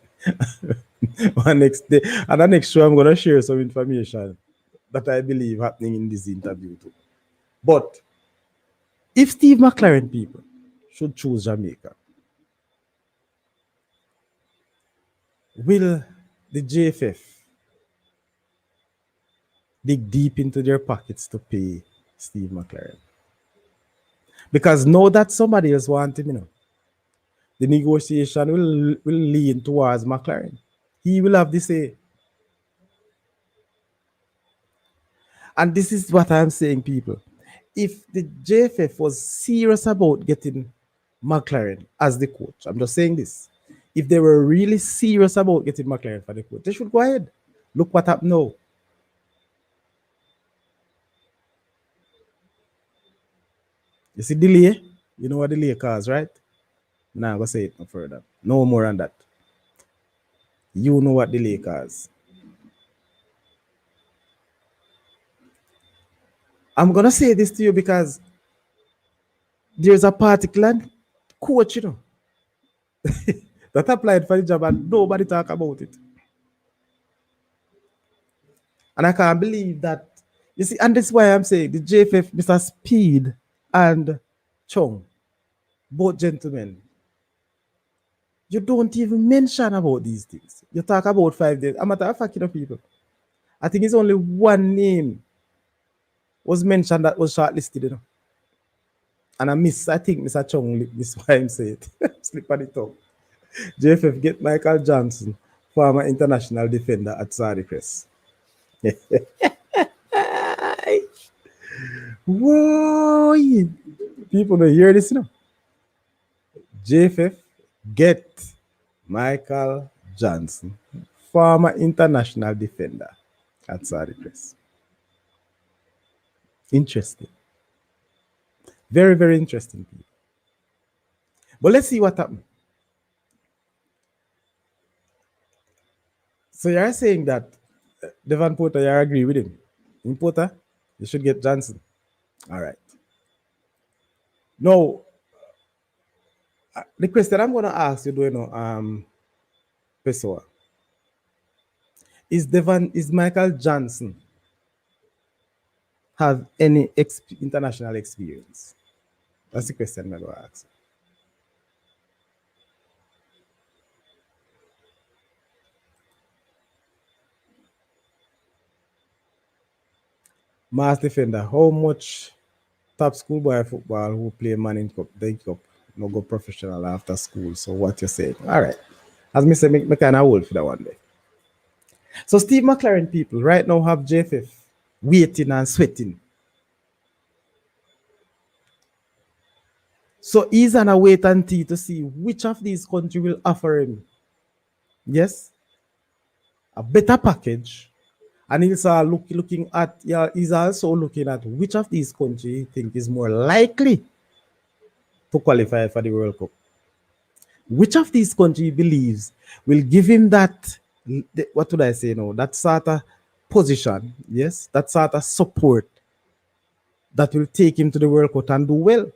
One next day. And the next show, I'm going to share some information that I believe happening in this interview too. But if Steve McLaren people should choose Jamaica, will the JFF dig deep into their pockets to pay Steve McLaren? Because now that somebody else wants him, the negotiation will lean towards McLaren. He will have the say. And this is what I'm saying, people. If the JFF was serious about getting McLaren as the coach, I'm just saying this. If they were really serious about getting McLaren for the coach, they should go ahead. Look what happened now. You see delay? You know what delay cause, right? Now I'm gonna say it no further. No more on that. You know what delay cause. I'm gonna say this to you because there's a particular coach, that applied for the job and nobody talk about it. And I can't believe that. You see, and that's why I'm saying the JFF, Mr. Speed and Chong, both gentlemen, you don't even mention about these things. You talk about 5 days. I'm matter of fact, people. I think it's only one name was mentioned that was shortlisted, And I think Mr. Chong, this is why I'm saying it. Slip on the tongue. JFF get Michael Johnson, former international defender at Saudichress. Whoa! People don't hear this, JFF get Michael Johnson, former international defender at Saudichress. Interesting. Very, very interesting. But let's see what happened. So you're saying that Devon Porter, you agree with him? In Porter, you should get Johnson. All right. Now, the question I'm going to ask you, Pessoa, Is Michael Johnson have any international experience? That's the question I'm going to ask. Mass defender, how much top schoolboy football who play Manning Cup, Day Cup, no go professional after school? So what you saying? All right. As me say, me kind of old for that one day. So Steve McLaren people right now have JFF waiting and sweating. So he's on a wait and see to see which of these countries will offer him, yes, a better package. And looking at, yeah, he's also looking at which of these countries he think is more likely to qualify for the World Cup. Which of these countries he believes will give him that, what would I say now, that sort of position, yes, that sort of support that will take him to the World Cup and do well.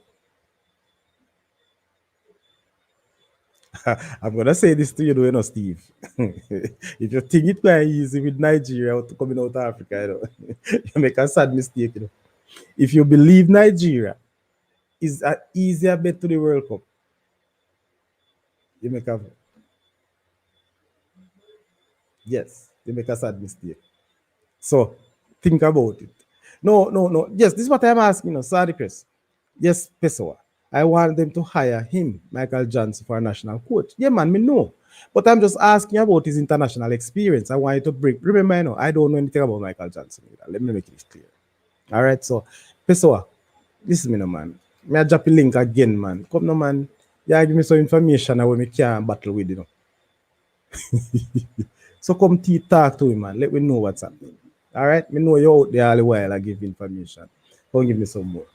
I'm gonna say this to you, Steve. If you think it's quite easy with Nigeria coming out of Africa, you make a sad mistake. If you believe Nigeria is an easier bet to the World Cup, you make a you make a sad mistake. So think about it. No. Yes, this is what I'm asking. Saudichress. Yes, Pessoa. I want them to hire him, Michael Johnson, for a national coach. Yeah, man, me know. But I'm just asking about his international experience. I want you to bring. Remember, I don't know anything about Michael Johnson either. Let me make it clear. All right, so Pessoa, listen me no man. Me I drop a link again, man. Come no man. Yeah, give me some information that we can battle with. So come talk to him, man. Let me know what's happening. All right, me know you out there all the while. I give information. Come give me some more.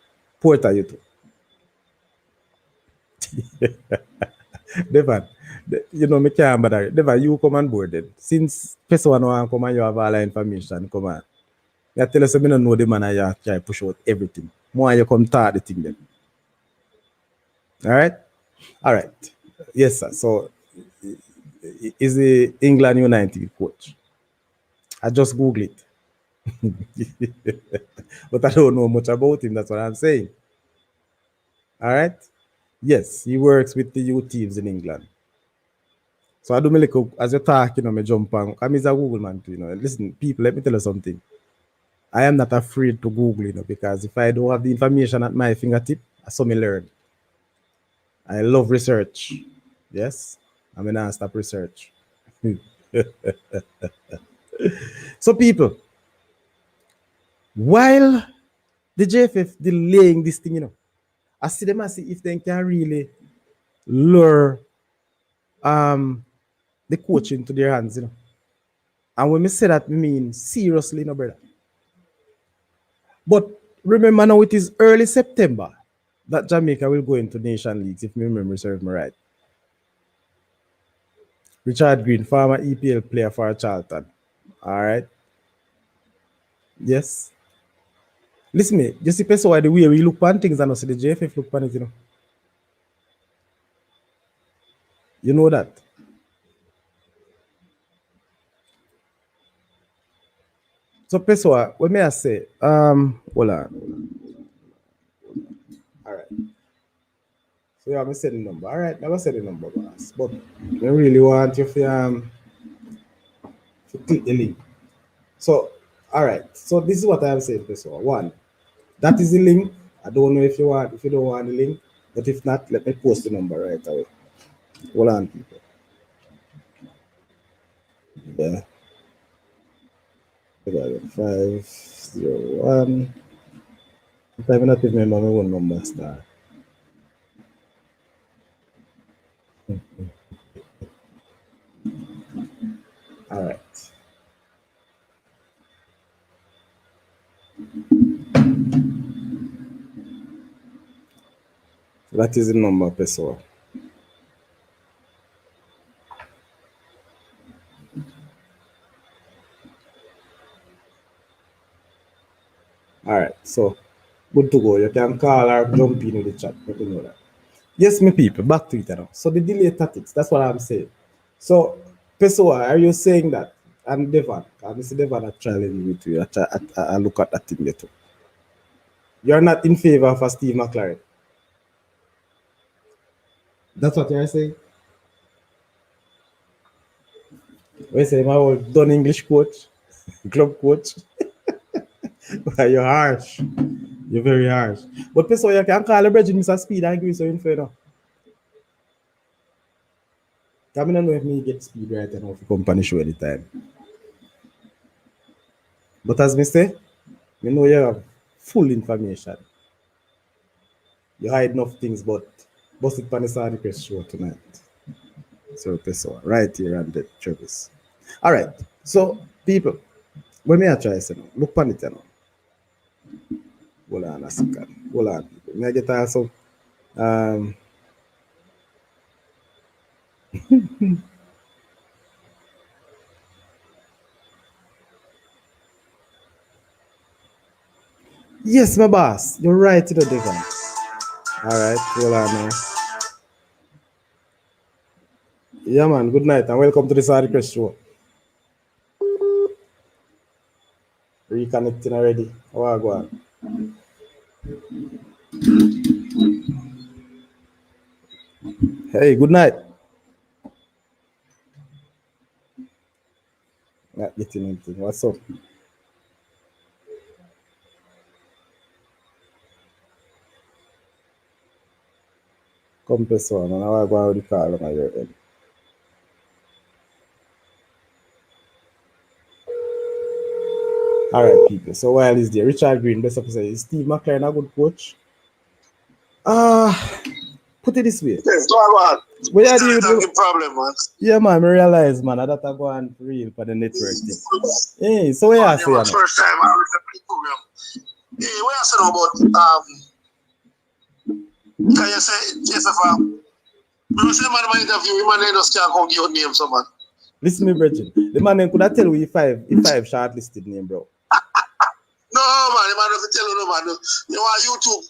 Porter, you too. Devan, me can't bother. Devan, you come on board then. Since person want come and you have all the information, come on. You tell us I don't know the man and you try push out everything. More you come talk the thing then. All right? All right. Yes, sir. So is the England United coach? I just Google it. But I don't know much about him. That's what I'm saying. All right? Yes, he works with the youth teams in England. So I do me like as you talk, me jump on. I'm a Google man too, Listen, people, let me tell you something. I am not afraid to Google, because if I don't have the information at my fingertip, I saw me learn. I love research. Yes, I'm gonna stop research. So people, while the JFF delaying this thing, I see them and see if they can really lure the coach into their hands, And when me say that, I mean seriously, brother. But remember now, it is early September that Jamaica will go into Nation Leagues, if my memory serves me right. Richard Green, former EPL player for Charlton. All right. Yes. Listen me, you see why the way we look on things and also the JFF look on it, You know that. So Pessoa, what may I say? Hold on. All right. So you have me set the number. All right, never set the number, boss. But I really want you to click the link. So, all right. So this is what I am saying, Pessoa. One, that is the link. I don't know if you don't want the link, but if not, let me post the number right away. Hold on, people. Yeah. 501. If I not remember my own number star. All right. That is the number, Pessoa. All right. So good to go. You can call or jump in the chat. Let me know that. Yes, my people, back to it now. So the delay tactics, that's what I'm saying. So, Pessoa, are you saying that And Devon, I Mr. Devon, I challenge you to you. I look at that thing there too. You're not in favor of a Steve McLaren. That's what you're saying? We say my old done English coach, club coach. You're harsh. You're very harsh. But person you can call a bridge Mr. Speed and give you so info. I don't know if me get speed right now for company show anytime. But as me say, you know you have full information. You hide enough things, but bust it on the Saudichress show tonight. So person, right here and the Travis. Alright. So people, when me I try say now, look on it now. Hold on a second. Hold on, people. Me I get also um yes, my boss. You're right to the Devon. Alright, hold on now. Yeah man, good night and welcome to the Saudichress show. Reconnecting already. How are you going? Hey, good night. Not getting anything. What's up? Compressor, man. How are you going with the car on your head? Alright, people. So while he's there, Richard Green, best of say, is Steve McLaren a good coach? Put it this way. Yes, go on. Where are you? The problem, man. Yeah, man, I realize, man, that I go on real for the network thing. Hey, so where I say, man? First time I heard the program. Hey, what you say about can you say JFF? You say man my interview, you man just can't come give your name, so man. Listen me, Bridget. The man could I tell you five shortlisted name, bro. No, man, the man doesn't tell you no, man. You know YouTube,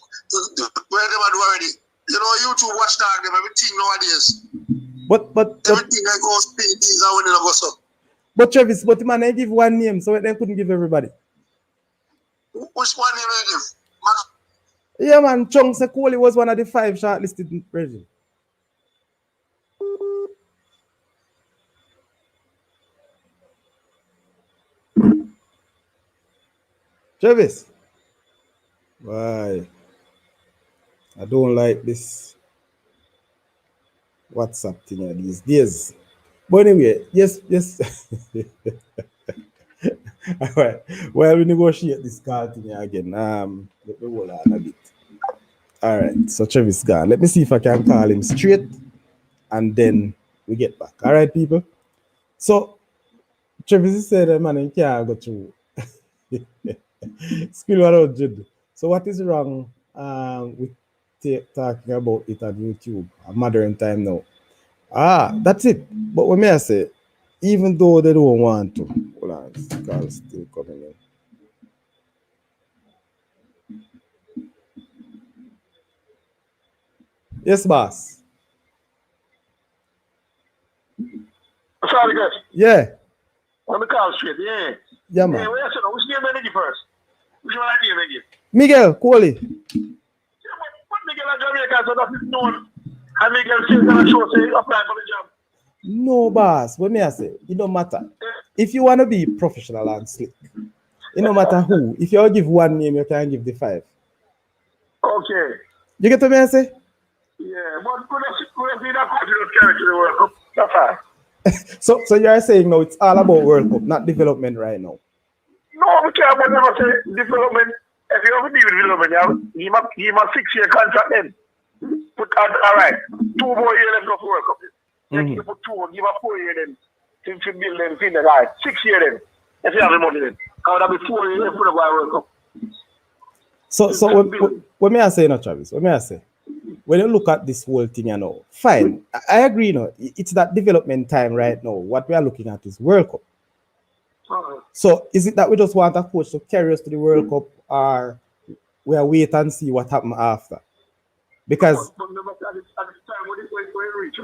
where them do already. You know YouTube watchdog them everything nowadays. But everything I go spin things out when it goes up. But Travis, but the man I give one name, so they couldn't give everybody. Which one name I give? Yeah, man, Chung Sekoli was one of the 5 shortlisted versions. Travis, why? I don't like this WhatsApp thing these days. But anyway, yes. All right. Well, we negotiate this call thing again. Let me hold on a bit. All right. So Travis gone. Let me see if I can call him straight, and then we get back. All right, people. So Travis said, "Man, you can't go through." Skill what Jude. So what is wrong with talking about it on YouTube? A modern time now. That's it. But what may I say? Even though they don't want to, hold on, call still coming in. Yes, boss. Sorry, guys. Yeah. On the call straight, yeah. Yeah, man. Hey, where you say now? Which name I give first? Which one I name I give? Miguel, Kohli. Yeah, but Miguel and Jamaica, so that is known. And Miguel says that I show say apply for the job. No, boss. What may I say? It don't matter. If you want to be professional and slick, it no matter who. If you give one name, you can give the 5. Okay. You get what I say? Yeah, but could have been a continuous character in the World Cup. That's fine. So you're saying now it's all about World Cup, not development right now. No, we can't never say development. If you have to deal with development, you have a 6-year contract then. Put all right, 2 more years left of World Cup. You put 2, give a 4 year then. To build them, finish. All right, 6 year then. If you have the money then. How would that be 4 years left for the World Cup? So what may I say now, Travis? What may I say? When you look at this whole thing, you know, fine. I agree, you know, it's that development time right now. What we are looking at is World Cup. So is it that we just want a coach to carry us to the World Cup, or we are wait and see what happens after? Because at the time when we reach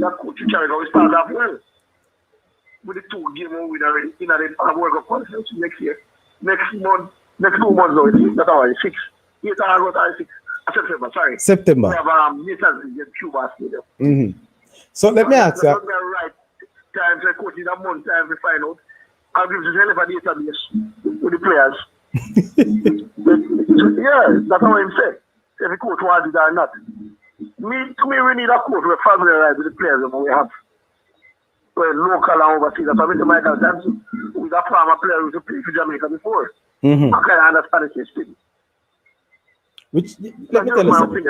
that coach you carry now, we start that well. with the 2 game we win already in the World Cup qualifiers next year. Next 2 months though, that's how it's 6. 8 August or 6. September, sorry. September. We have Nathan's in Cuba Stadium. Mm-hmm. So let me ask you. That's not right time to coach in a month time to find out. I'll give you the hell of a database with the players. Yeah, that's how I'm saying. If the coach wants it or not. To me, we need a coach who is familiarized with the players that we have. We're local and overseas. That's why Mr. Michael Johnson, who's a former player who's played for Jamaica before. Mm-hmm. I can understand his thing. Which, let me tell you something.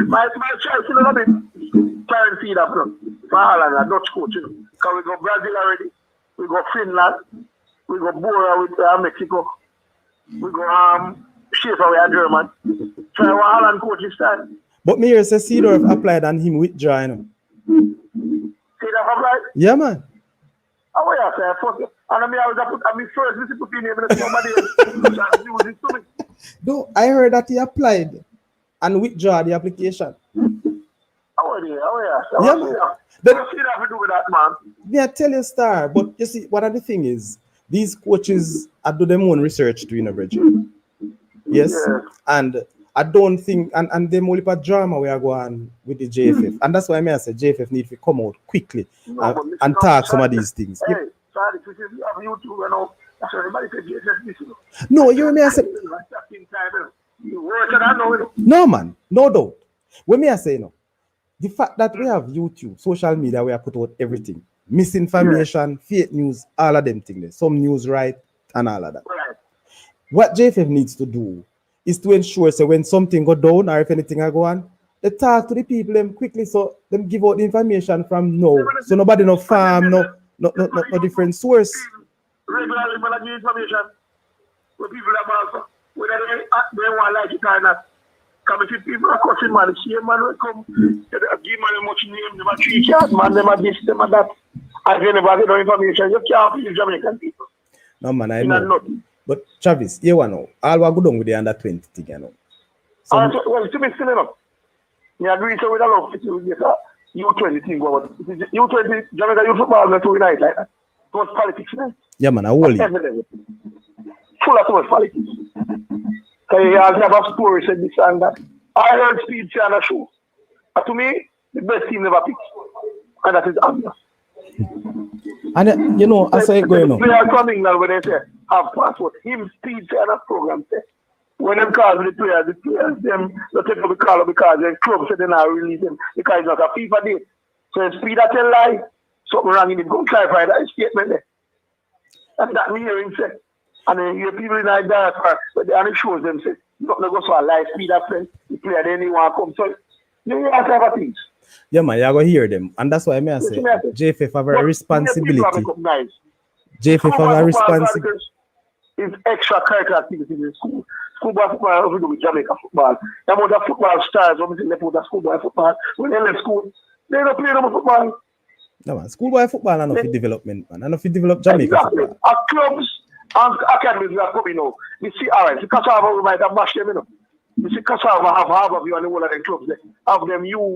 My choice, you know what I mean? Try and see that from Holland, a Dutch coach, you know. Because we go Brazil already, we go Finland, we go Bora with Mexico, we go Schaefer with German. Try one Holland coach this time. But me here say Seedorf applied and him withdraw, you know. Seedorf applied? Yeah, man. How are you say? Fuck you. And I mean, I was first to put in here, but somebody else used to me. No, I heard that he applied and withdraw the application. How are you? Yeah, man. What do you do with that, man? Yeah, tell you, Star. But you see, what are the thing is, these coaches do their own research to, you know, Bridget. Yes? Yeah. And I don't think, and them only for drama we are going with the JFF. And that's why I say JFF need to come out quickly and talk some of these things. Hey, sorry, if you have YouTube, you know, that's what everybody said JFF. No, you hear me? I say, no, man, no doubt. When me I say, no, the fact that we have YouTube, social media, we have put out everything, misinformation, fake news, all of them things, some news right, and all of that. Right. What JFF needs to do is to ensure so when something go down or if anything go on, they talk to the people them quickly so them give out the information from now. So nobody no farm, no different source. Regularly, when I give information, when people are also, whether they want like it or not. Because if people are cussing, man, the same man will come, give man much name, them a 3 cards, man, them a this, them a that. And if you never get no information, you can't please Jamaican people. No, man, I know. But Travis, you know, all we go down with the under 20 thing, you know. So, well, to me, still enough. I agree so with a lot of people with U20 thing. U20, Jamaica youth football, not to unite like that. Too much politics, man. Yeah, man, I hold it. Full of too much politics. So you have a story said this and that. I heard Speed say on a show. But to me, the best team never picks. And that is obvious. And you know, as I go, you know. Players from England when they say have passport. Him Speed say on a program say when them call the players them they take up the call because the club said they not release them because it's not a FIFA date. So Speed that tell lie, something wrong in him. Go clarify that statement there. And that me hearing say. And then you people in like that but it shows them say not go so a live Speed that friend the player then he want to come. So you have to have a things. Yeah, man, you're going to hear them. And that's why I say JFF have a responsibility. JFF have a responsibility. It's extracurricular activities in school. Schoolboy football have to do with Jamaica football. The amount of football stars, when they put the schoolboy football, when they left school, they don't play no football. No, man, schoolboy football are not for development, man. Not for develop Jamaica football. Our clubs and academies are coming now. You see, all right, the Cassava might have mashed them, you know. You see, Cassava have half of you on the whole of the clubs there. Have them U9,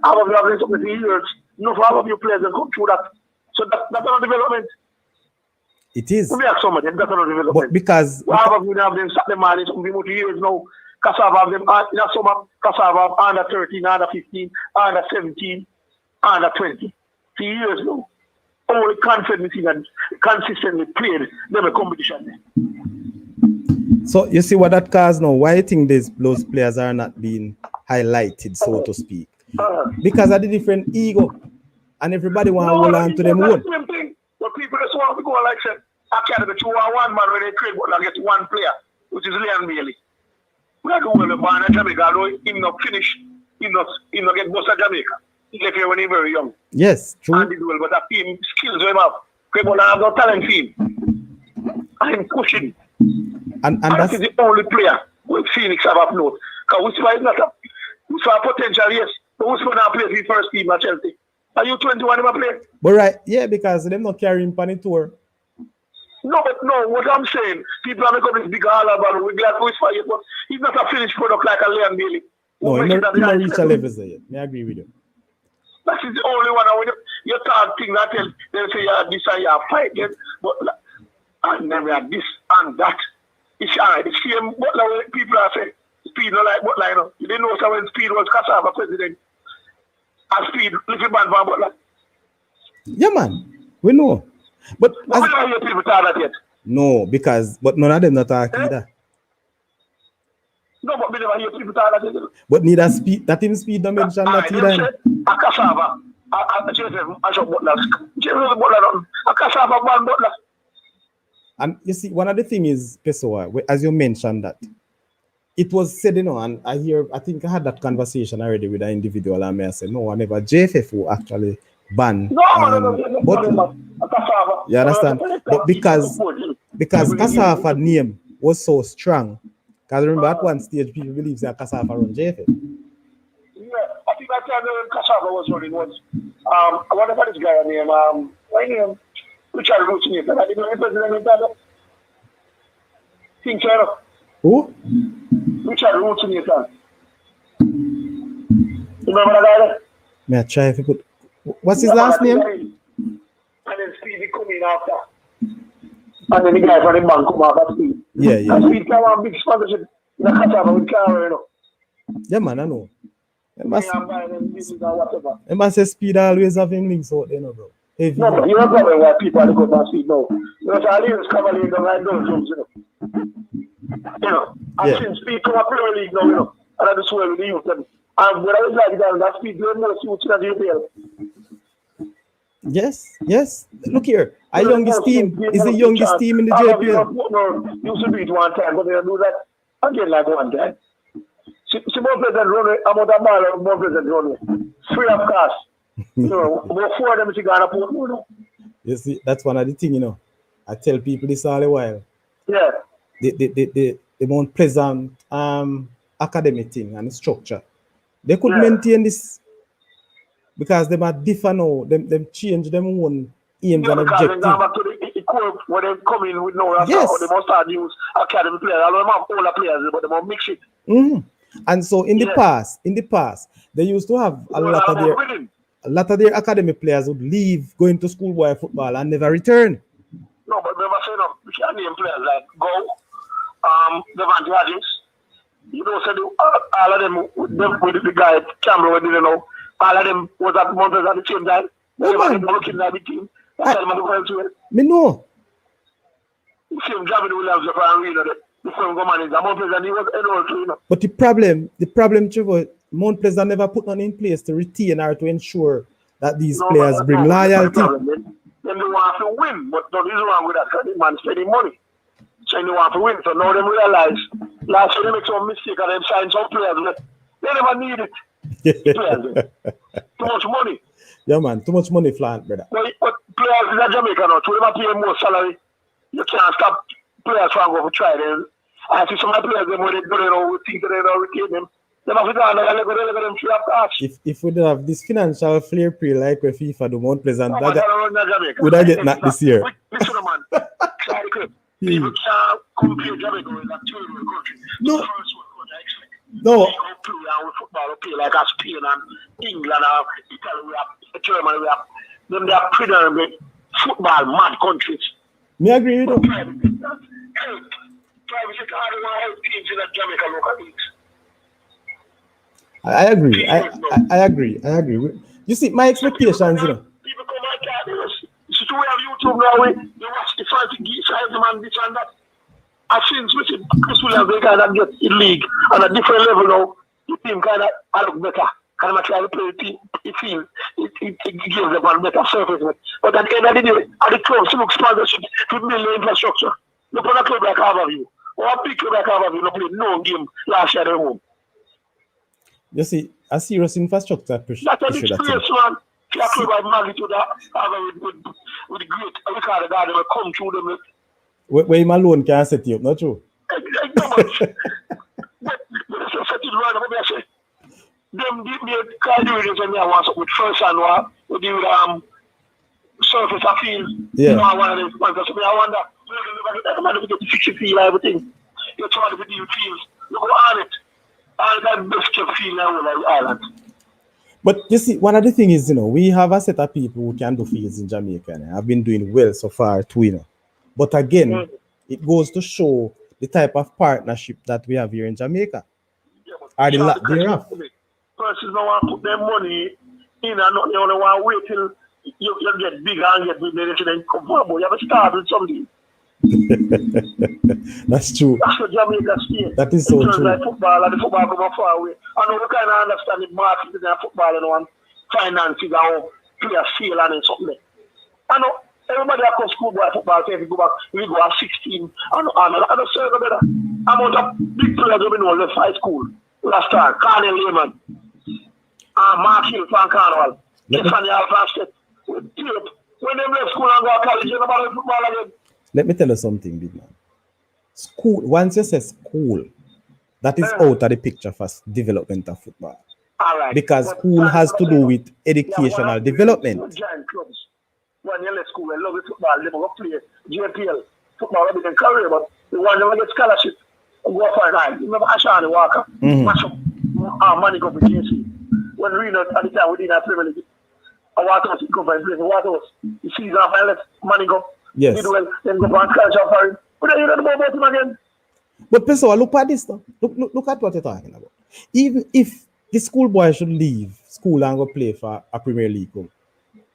half of you have them something years. No, half of you players that come through that. So that's not development. It is. We have so much, that's not development. But because half of you have them sat them on, it's going to be years now. Cassava have them in the summer, Cassava have under 13, under 15, under 17, under 20. 3 years now. Only confidently and consistently played them a competition. So you see what that caused now? Why I think those players are not being highlighted, so to speak? Because of the different ego, and everybody want to hold on to them own. Same thing. But people just want to go like said, academy 2-1 man when they trade, but I get one player, which is Leon Bailey. We are going to go to Jamaica, although him not finish, him not get boss at Jamaica. He left here when he very young. Yes, true. And did well, but that team skills him up. People have no talent for him. And him pushing. And that's the only player with Phoenix have up note. Because Whisper is not a potential, yes. But Whisper now plays the first team at Chelsea. Are you 21 him a play? But right, yeah, because they're not carrying on the tour. No, but no, what I'm saying, people are making this big all about we're glad Whisper yet, but he's not a finished product like a Leon Bailey. No, he not reach a level yet. I agree with you. That is the only one. You talk things that they say you this and you fight them, but and then we have this and that. It's alright. The same Butler when people are saying Speed not like Butler, you know. You didn't know so when Speed was Cassava president. And Speed little man from Butler. Yeah, man. We know. But we don't hear people talk that yet. No, but none of them not talk either. No, but we never hear people talk that yet. But neither Speed, that him Speed don't mention that either. A Cassava, a JFF, a shop Butler. JFF Butler, a Cassava man Butler. And you see, one of the things is, Pessoa, as you mentioned that, it was said, you know, and I think I had that conversation already with an individual, and I said, no, I never JFF will actually ban. No, but you understand? But because Cassava name was so strong, because remember at one stage people believe that Cassava run JFF. Yeah, I think that time Cassava was running once. I wonder what this guy name, my name. Richard Routinator. I didn't know the president of that. Think so. Who? Richard Routinator. Remember that guy? May I try if you could. What's his last name? And then Stevie come in after. And then the guy from the bank come after Steve. Yeah. And Steve came on big sponsorship in the Cassava with Carol, you know. Yeah, man, I know. Whatever. I must say Speed always having links out there, no, bro. No, but you don't know why people are going to Speed now. You know, so Aliens covering the right those rooms, you know. I've seen Speed come up Premier League now, you know. And I just swear with the youth. And when I was like that Speed, you don't know the youth in the JPL. Yes. Look here. Our youngest team is the youngest team in the JPL. No, used to be it one time, but they don't do that again like one time. See more president run I'm on that ball, more president run free of cost. You know, about 4 of them to Ghana port, you know. You see, that's one of the things, you know. I tell people this all the while. Yeah. The Mount Pleasant academic thing and the structure. They could maintain this because they are different now. Them change them own aims and objectives. The core where they come in with no answer, or they must start use academy players. I don't have older players, but they must mix it. And so in the past, they used to have a lot of their academy players would leave going to schoolboy football and never return. No, but never say no. We can name players like Go, Devante Hadges. You know, so all of them with the guy Cameron, we didn't know. All of them was at Montes at the same time. They were looking at the team. That's how I'm to it. Me know. The same Gavin Williams, the fan reader, the same manager, Montes, and he was annual too, you know. But the problem, Trevor, Mount Pleasant never put none in place to retain or to ensure that these players bring loyalty. Then they want to win, but nothing is wrong with that. The man spending money. So they want to win. So now they realize last year they make some mistake and they sign some players. They never need it. Too much money. Yeah, man, too much money flying, brother. But players in Jamaica now, to them pay more salary. You can't stop players from going to try them. I see some players when they go, they don't think they don't retain them. If we don't have this financial fair play like where FIFA do Mount Pleasant, would I get that this year? Listen, man. People can't compare Jamaica with a two-year-old country. No. No. Football play like Spain and England and Italy, we have Germany, we have them. They are predominant football mad countries. Me agree with you. Private sector, I don't want to help teams in the Jamaica local leagues. I agree. I agree. You see, my expectations, you know. People come and tell us. So we have YouTube now, they watch the fight man, this and that. I've seen Chris Williams, they kind of get in league on a different level now. The team kind of look better. Kind of try to play the team. It feels, it gives them a better surface. But at the end of the day, at the club, some sponsorship to build the infrastructure. Look at a club like Harborview. Or a big club like Harborview, they played no game last year at home. You see, a serious infrastructure issue. That's a big place, man. You have to have magnitude with the great Ricardo Garden will come through them. Where him alone can set you up, not true? But set it right, what I say? Them can't do it when they want with first and with the surface of field. Yeah. One of them sponsors. I wonder, they're going to fix it feel everything. You're trying to do fields. Look on it. All that best kept feel now in the island. But you see, one of the things is, we have a set of people who can do fields in Jamaica and have been doing well so far too, But again, it goes to show the type of partnership that we have here in Jamaica. Yeah, but Are the lack Saudichress thereof. will do it. Persons don't want to put their money in and not, they only want to wait till you get bigger and get big, then come forward. You have to start with something. That's true. That's what Jamaica state. That is so in terms true. like football, and the football come far away. I know we kind of understand the marketing and football and finances and how players feel and something. I know everybody that comes school boy football, say if you go back, we go at 16. I know say better. Amount of big players we know left high school last time. Carnel Lehman, Mark Hill from Carnival, Tiffany Alfastet, when they left school and go to college, nobody football again. Let me tell you something, big man. School, once you say school, that is out of the picture for development of football. All right. Because school has to do with educational development. Giant clubs. When you left school, they love football, they will play JPL, football, they can career, but the one that get scholarship, go for an eye. You remember Ashani Walker, match up, money go for JC. When Reno at the time we didn't have Premier League, I want us to go for a what else? The season of I left money go. Yes. Did well, then go for a scholarship for him. But then you don't know about him again. But Pessoa, look at this though. Look at what you're talking about. Even if the schoolboy should leave school and go play for a Premier League club,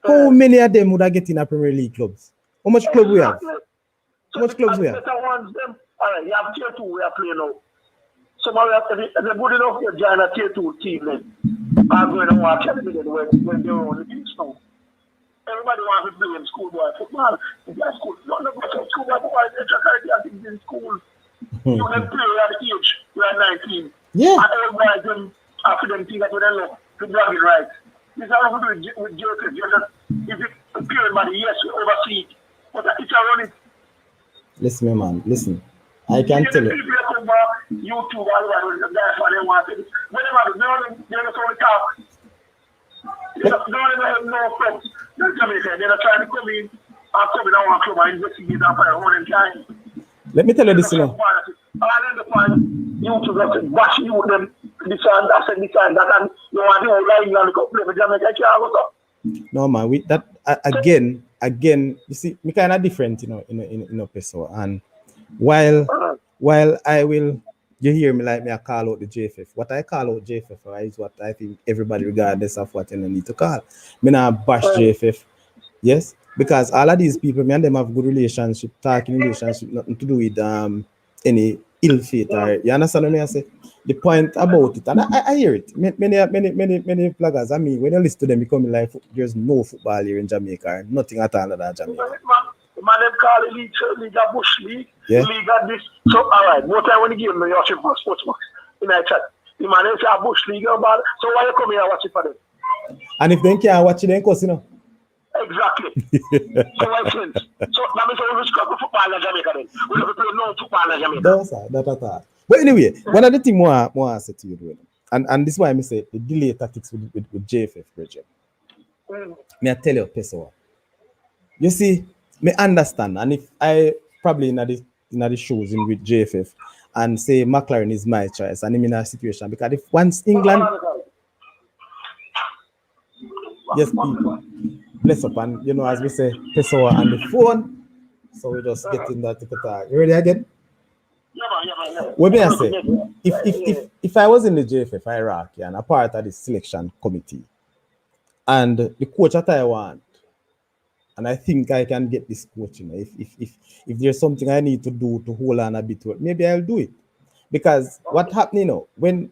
how many of them would I get in a Premier League clubs? How much club we have? How much clubs we have? All right, you have tier 2 we are playing now. Somebody if they're good enough, you join a tier 2 team then. I'm going to watch everything when they're on the pitch now. Everybody wants to play in schoolboy football. If you're school, not go to schoolboy football, it's extra in school. You can play at the age, you're 19. Yeah. And everybody then, after them think that we don't know, to drag it right. This is how we do it with JFF. If it's a period money, yes, we oversee it. But it's ironic. Listen, man, listen. I can tell you. People come back, YouTube, all that, that's what they want. Whenever they don't only talk. They don't even have no friends. They're Jamaican. They're not trying to come in and come in our club and investigate and find out in time. Let me tell you this, All in the point, YouTube just bash you with them, this and that and this and that, and you want to lie you and go play for Jamaica, you can't go. No man, we that again, you see, me kind of different, in Pessoa. And while I will, you hear me like me, I call out the JFF. What I call out JFF is what I think everybody, regardless of what you need to call. Me not bash JFF, yes, because all of these people, me and them have good relationship, talking relationship, nothing to do with any ill fate. Or, you understand what I say? The point about it, and I hear it. Many pluggers, I mean, when you listen to them, becoming like there's no football here in Jamaica, nothing at all in Jamaica. Man, them call it league a bush league, Yeah. league at this. So, all right, more time when you give me watching for Sportsbox in that chat. The man say a bush league about. So why you come here and watch it for them? And if they can't watch it, then cause Exactly. So why friends? So that means we struggle football in Jamaica then. We don't play no football in Jamaica. No, sir, that at all. But anyway, one of the things more I say to you, doing, and this is why I say the delay tactics with JFF, Bridget. May I tell you, Pessoa? You see, me understand, and if I probably in the shows in with JFF and say McLaren is my choice, and I'm in a situation because if once England, yes, people, bless up, and as we say, Pessoa on the phone, so we just get in that talk. You ready again? Yeah. What may I say? If I was in the JFF hierarchy and a part of the selection committee, and the coach that I want, and I think I can get this coach, if there's something I need to do to hold on a bit, maybe I'll do it. Because what happened, when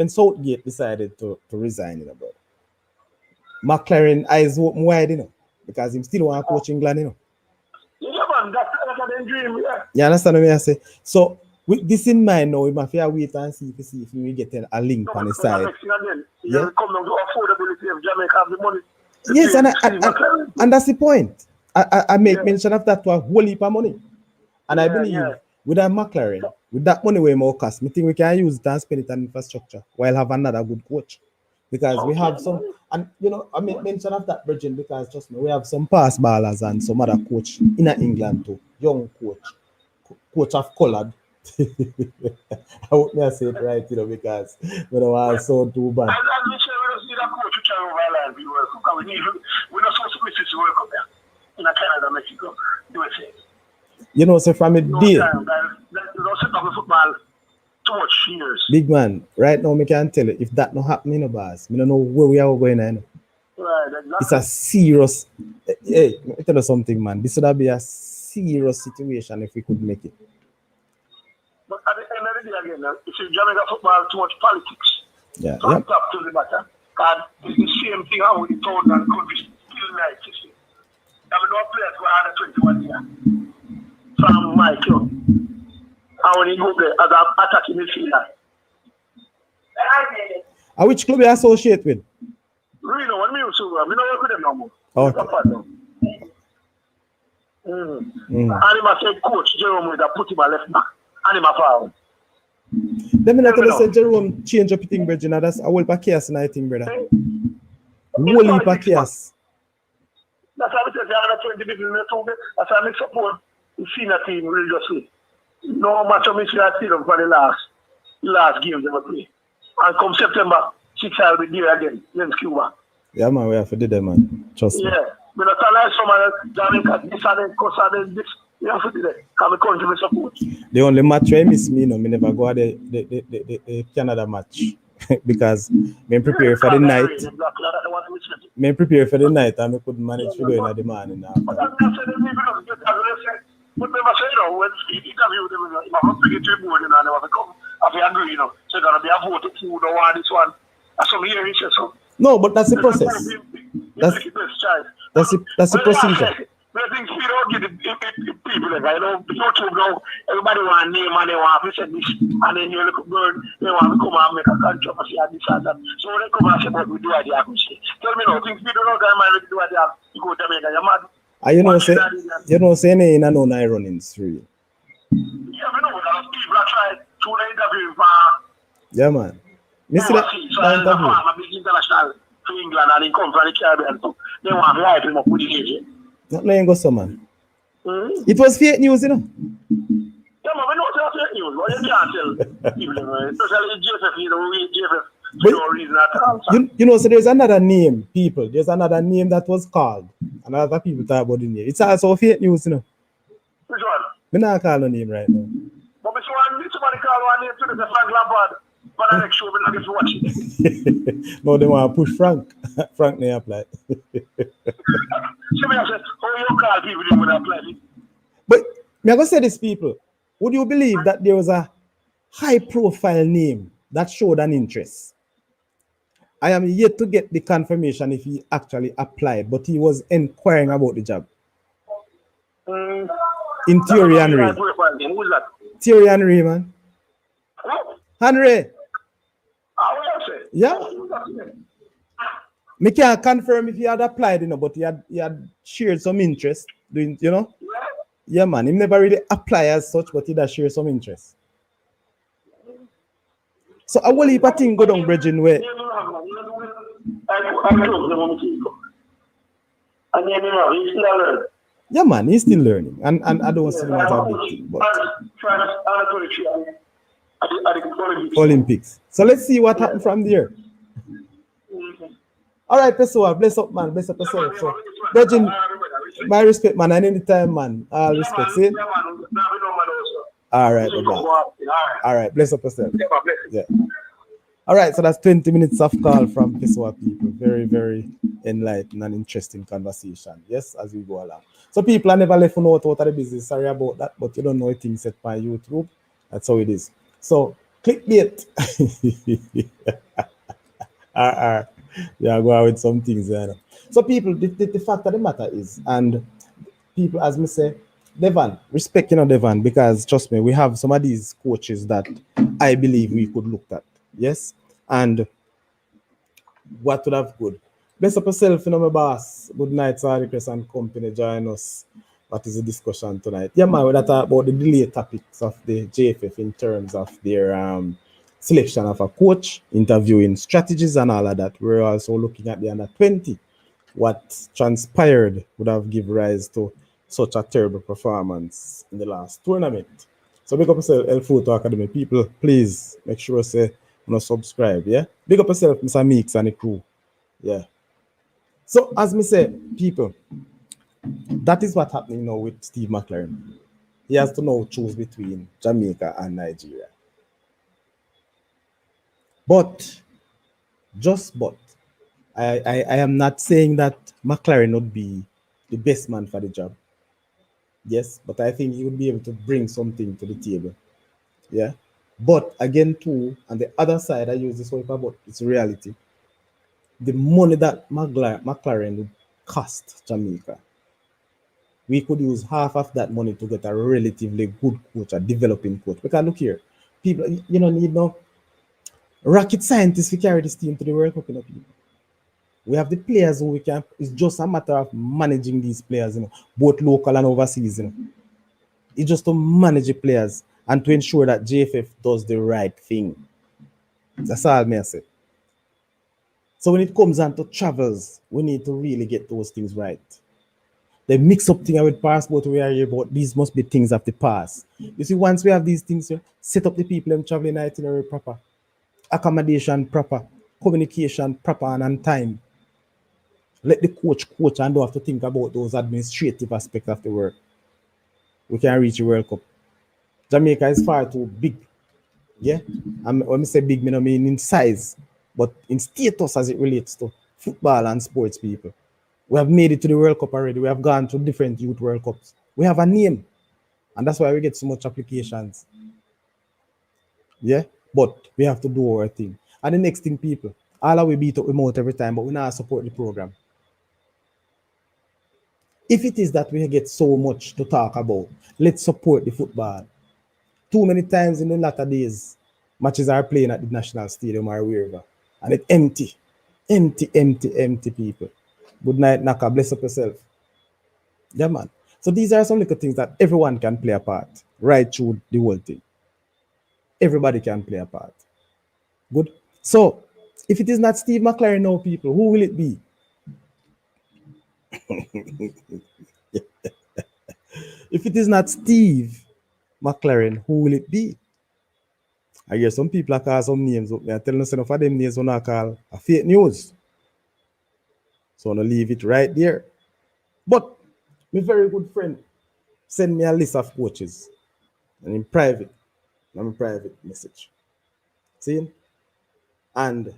Southgate decided to resign, bro, McLaren eyes open wide, because he still want to coach England, Yeah, man, that's a dream, yeah. You understand what I say? So with this in mind now, we must wait and see if we get a link on the side. Yeah. Come down to affordability of Jamaica have the money. Yes, and that's the point. I make mention of that to a whole heap of money. And I believe with that McLaren, with that money way more cost, I think we can use it and spend it on infrastructure while have another good coach. Because we have some, and I make mention of that, Virgin, because trust me, we have some pass ballers and some other coach in England too. Young coach of colored. I hope I say it right, because we don't want to sound too bad. And Michelle we're not supposed to miss this World Cup there. In Canada, Mexico, USA. You know, so from a day. Don't set up the football too much years. Big man, right now, I can tell you, if that not happening, no boss, I don't know where we are going now. Right, exactly. It's a serious, hey, let me tell you something, man. This would be a serious situation if we could make it. But at the end of the day, again, it's in Jamaica football too much politics. Yeah. From top to the bottom. And it's the same thing how we told that country still like this. I mean, no players were under 21 years. From Mike, you. And when he go there as an attacking midfielder. And which club you associate with? Reno, when me used to work, we don't work with them no more. Okay. And he must say, Coach Jerome would have put him a left back. And him a forward. Let me not tell you, say Jerome change up your thing, brother. That's a whole chaos in I think, brother. Whole heap of chaos. That's how we say, under 20 people in the two. That's how I support the senior team religiously. No matter me see I see them for the last games they will play. And come September 6 I'll be there again against Cuba. Yeah man, we have to do that, man. Trust me. Yeah. But not like someone Jamaica, this and then Costa then this. You have to do that. Come country to support. The only match I miss me, no, me never go at the Canada match. Because me prepare for the night. Me prepare for the night and I couldn't manage to go in the morning after. But remember, say, you know, when he interviewed them, you know, I'm bringing to the board, you know, and they want to come. If you agree, you know, so there's going to be a vote who don't want this one. That's some here, he says so. No, but that's the process. That's the procedure. I think we don't give the people, like, you know, YouTube now, everybody want name and they want to say this, and then you look good, they want to come and make a controversy and this and that. So when they come and say, what we do at the Akushi, tell me now, things we don't know, guy, man, we do at the Akushi, you go to Jamaica, you're mad. You know, say any in a no running through. Yeah, we know that people are trying to interview for. Yeah, man. Me see that interview. A big international to England and he come from the Caribbean, so they want to hype him up with the agent. Not letting go, so man. It was fake news, you know. Yeah, man, we know it's fake news, but you can't tell people, especially JFF, you know, JFF. No reason at all. You know, so there's another name, people. There's another name that was called. And other people talk about the name. It's also fake news, you know. Which one? I'm not calling no name right now. But somebody call one name too, the Frank Lampard. But the next show, we're not going to watch it. No, they want to push Frank. Frank may apply. Somebody said, how you call people they would apply? But I'm going to say this, people. Would you believe that there was a high-profile name that showed an interest? I am yet to get the confirmation if he actually applied, but he was inquiring about the job. In Thierry Henry. Who's that? Thierry Henry, man. What? Henry. What you say? Yeah. Me can't confirm if he had applied, you know, but he had shared some interest doing, you know. Yeah, man. He never really applied as such, but he does share some interest. So I will heap a thing go down, Bridging, where. Yeah, man, he's still learning, and I don't see him as a big thing, but Olympics. So let's see what happened from there. All right, Pessoa, bless up, man, bless up yourself. So, Bridging, my respect, man, and anytime, man, all respect, see? All right, all right, bless up yourself. Yeah. All right, so that's 20 minutes of call from Pessoa people. Very, very enlightening and interesting conversation. Yes, as we go along. So people are never left out of the business. Sorry about that, but you don't know things set by YouTube. That's how it is. So clickbait. Yeah, go out with some things there. So people, the fact of the matter is, and people, as me say, Devon, respect, you know, Devon, because trust me, we have some of these coaches that I believe we could look at. Yes, and what would have good? Bless up yourself, you know, my boss. Good night, Saudichress and company. Join us. What is the discussion tonight? Yeah, man, we're talking about the delayed topics of the JFF in terms of their selection of a coach, interviewing strategies, and all of that. We're also looking at the under 20. What transpired would have given rise to such a terrible performance in the last tournament. So big up yourself, El Photo Academy people. Please make sure say. Subscribe, yeah. Big up yourself, Mr. Meeks and the crew. Yeah. So as me say, people, that is what's happening now with Steve McLaren. He has to now choose between Jamaica and Nigeria. But, just but, I am not saying that McLaren would be the best man for the job. Yes, but I think he would be able to bring something to the table. Yeah. But again, too, on the other side, I use this word, but it's reality. The money that McLaren would cost Jamaica, we could use half of that money to get a relatively good coach, a developing coach. Because look here, people, you don't need no rocket scientists to carry this team to the World Cup, you know, people. We have the players who we can. It's just a matter of managing these players, both local and overseas. It's just to manage the players and to ensure that JFF does the right thing. That's all I say. So when it comes down to travels, we need to really get those things right. The mix up thing with passport we are here about, these must be things of the past. You see, once we have these things here, set up the people and traveling itinerary proper, accommodation proper, communication proper and on time. Let the coach and don't have to think about those administrative aspects of the work. We can reach the World Cup. Jamaica is far too big. Yeah. And when I say big, I don't mean in size, but in status as it relates to football and sports people. We have made it to the World Cup already. We have gone to different youth World Cups. We have a name. And that's why we get so much applications. Yeah. But we have to do our thing. And the next thing, people, all of we beat up remote every time, but we now support the program. If it is that we get so much to talk about, let's support the football. Too many times in the latter days, matches are playing at the National Stadium or wherever, and it's empty. Empty, empty, empty people. Good night, Naka. Bless up yourself. Yeah, man. So these are some little things that everyone can play a part right through the whole thing. Everybody can play a part. Good. So if it is not Steve McLaren now, people, who will it be? If it is not Steve McLaren, who will it be? I hear some people are call some names up there. Telling us enough of them names when I call a fake news. So I'm gonna leave it right there. But my very good friend send me a list of coaches. And in private, I'm a private message. See? And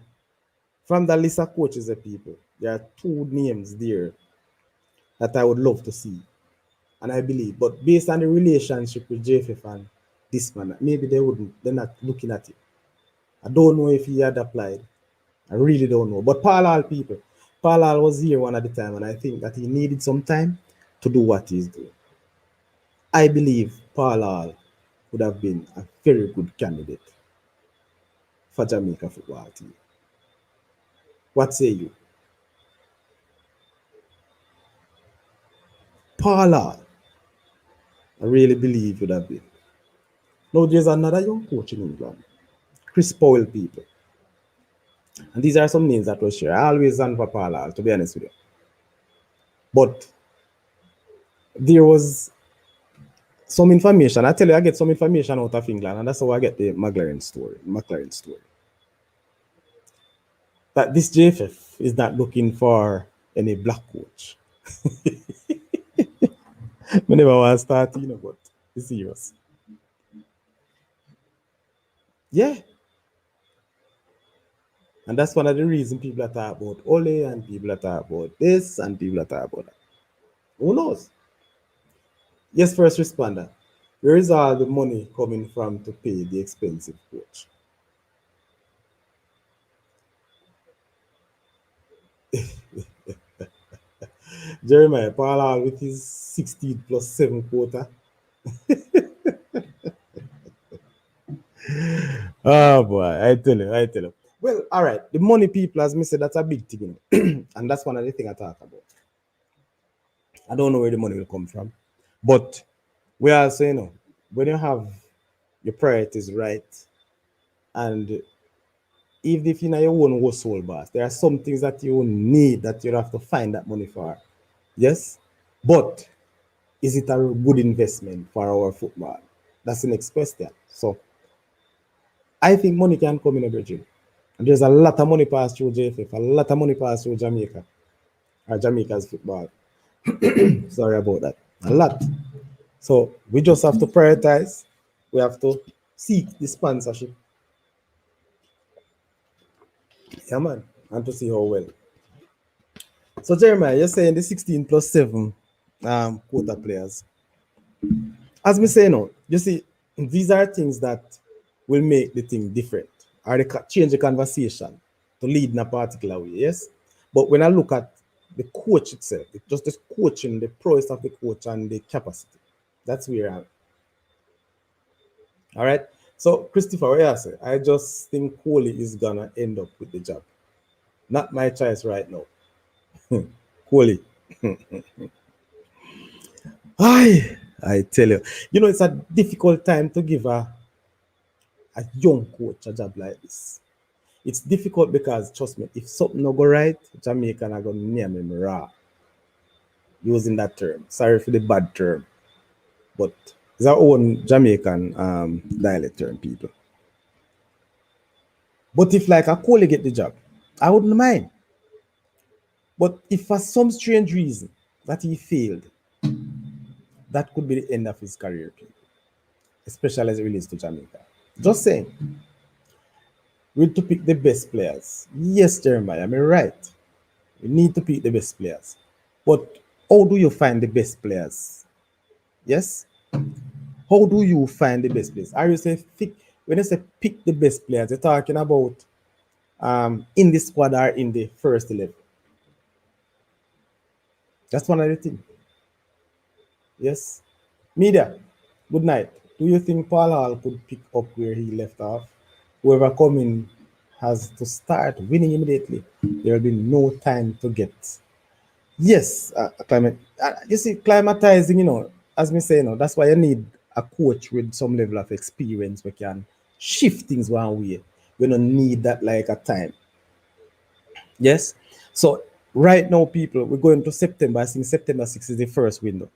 from the list of coaches of people, there are two names there that I would love to see. And I believe, but based on the relationship with JFF and this man, maybe they wouldn't, they're not looking at it. I don't know if he had applied. I really don't know. But Paul Hall, people, Paul Hall was here one at the time, and I think that he needed some time to do what he's doing. I believe Paul Hall would have been a very good candidate for Jamaica football team. What say you? Paul Hall, I really believe would have been. Now there's another young coach in England, Chris Powell, people. And these are some names that were shared. I always stand for Paul Hall, to be honest with you. But there was some information. I tell you, I get some information out of England, and that's how I get the McLaren story. That this JFF is not looking for any black coach. I never want to start, but it's serious. Yeah. And that's one of the reasons people are talking about Ole and people are talking about this and people are talking about that. Who knows? Yes, first responder. Where is all the money coming from to pay the expensive coach? Jeremiah Paul with his 16 plus 7 quota. Oh boy, I tell you. Well, all right. The money people, as me said, that's a big thing, and that's one of the things I talk about. I don't know where the money will come from, but we also, when you have your priorities right, and even if you're not your own household boss, there are some things that you need that you have to find that money for. Yes, but is it a good investment for our football? That's the next question. So I think money can come in a bridging. And there's a lot of money passed through JFF, a lot of money passed through Jamaica. or Jamaica's football. Sorry about that. A lot. So we just have to prioritize. We have to seek the sponsorship. Yeah, man. And to see how well. So Jeremiah, you're saying the 16 plus 7 quota players. As me say no, you see, these are things that will make the thing different or they change the conversation to lead in a particular way, yes? But when I look at the coach itself, just the coaching, the prowess of the coach and the capacity, that's where I'm. All right. So, Christopher, what you say? I just think Coley is gonna end up with the job. Not my choice right now. Coley. I tell you, it's a difficult time to give a young coach a job like this. It's difficult because trust me, if something no go right, Jamaican are gonna name him raw. Using that term. Sorry for the bad term, but it's our own Jamaican dialect term, people. But if like a Coley get the job, I wouldn't mind. But if for some strange reason that he failed, that could be the end of his career, people, especially as it relates to Jamaica. Just saying, we need to pick the best players. Yes, Jeremiah, I'm right. We need to pick the best players. But how do you find the best players? Yes? How do you find the best players? Are you say when you say pick the best players, you're talking about in the squad or in the first 11? That's one of the things. Yes? Media, good night. Do you think Paul Hall could pick up where he left off? Whoever come in has to start winning immediately. There will be no time to get. Yes, climate. You see, climatizing, as me say, that's why you need a coach with some level of experience who can shift things one way. We don't need that like a time. Yes. So right now, people, we're going to September. I think September 6th is the first window.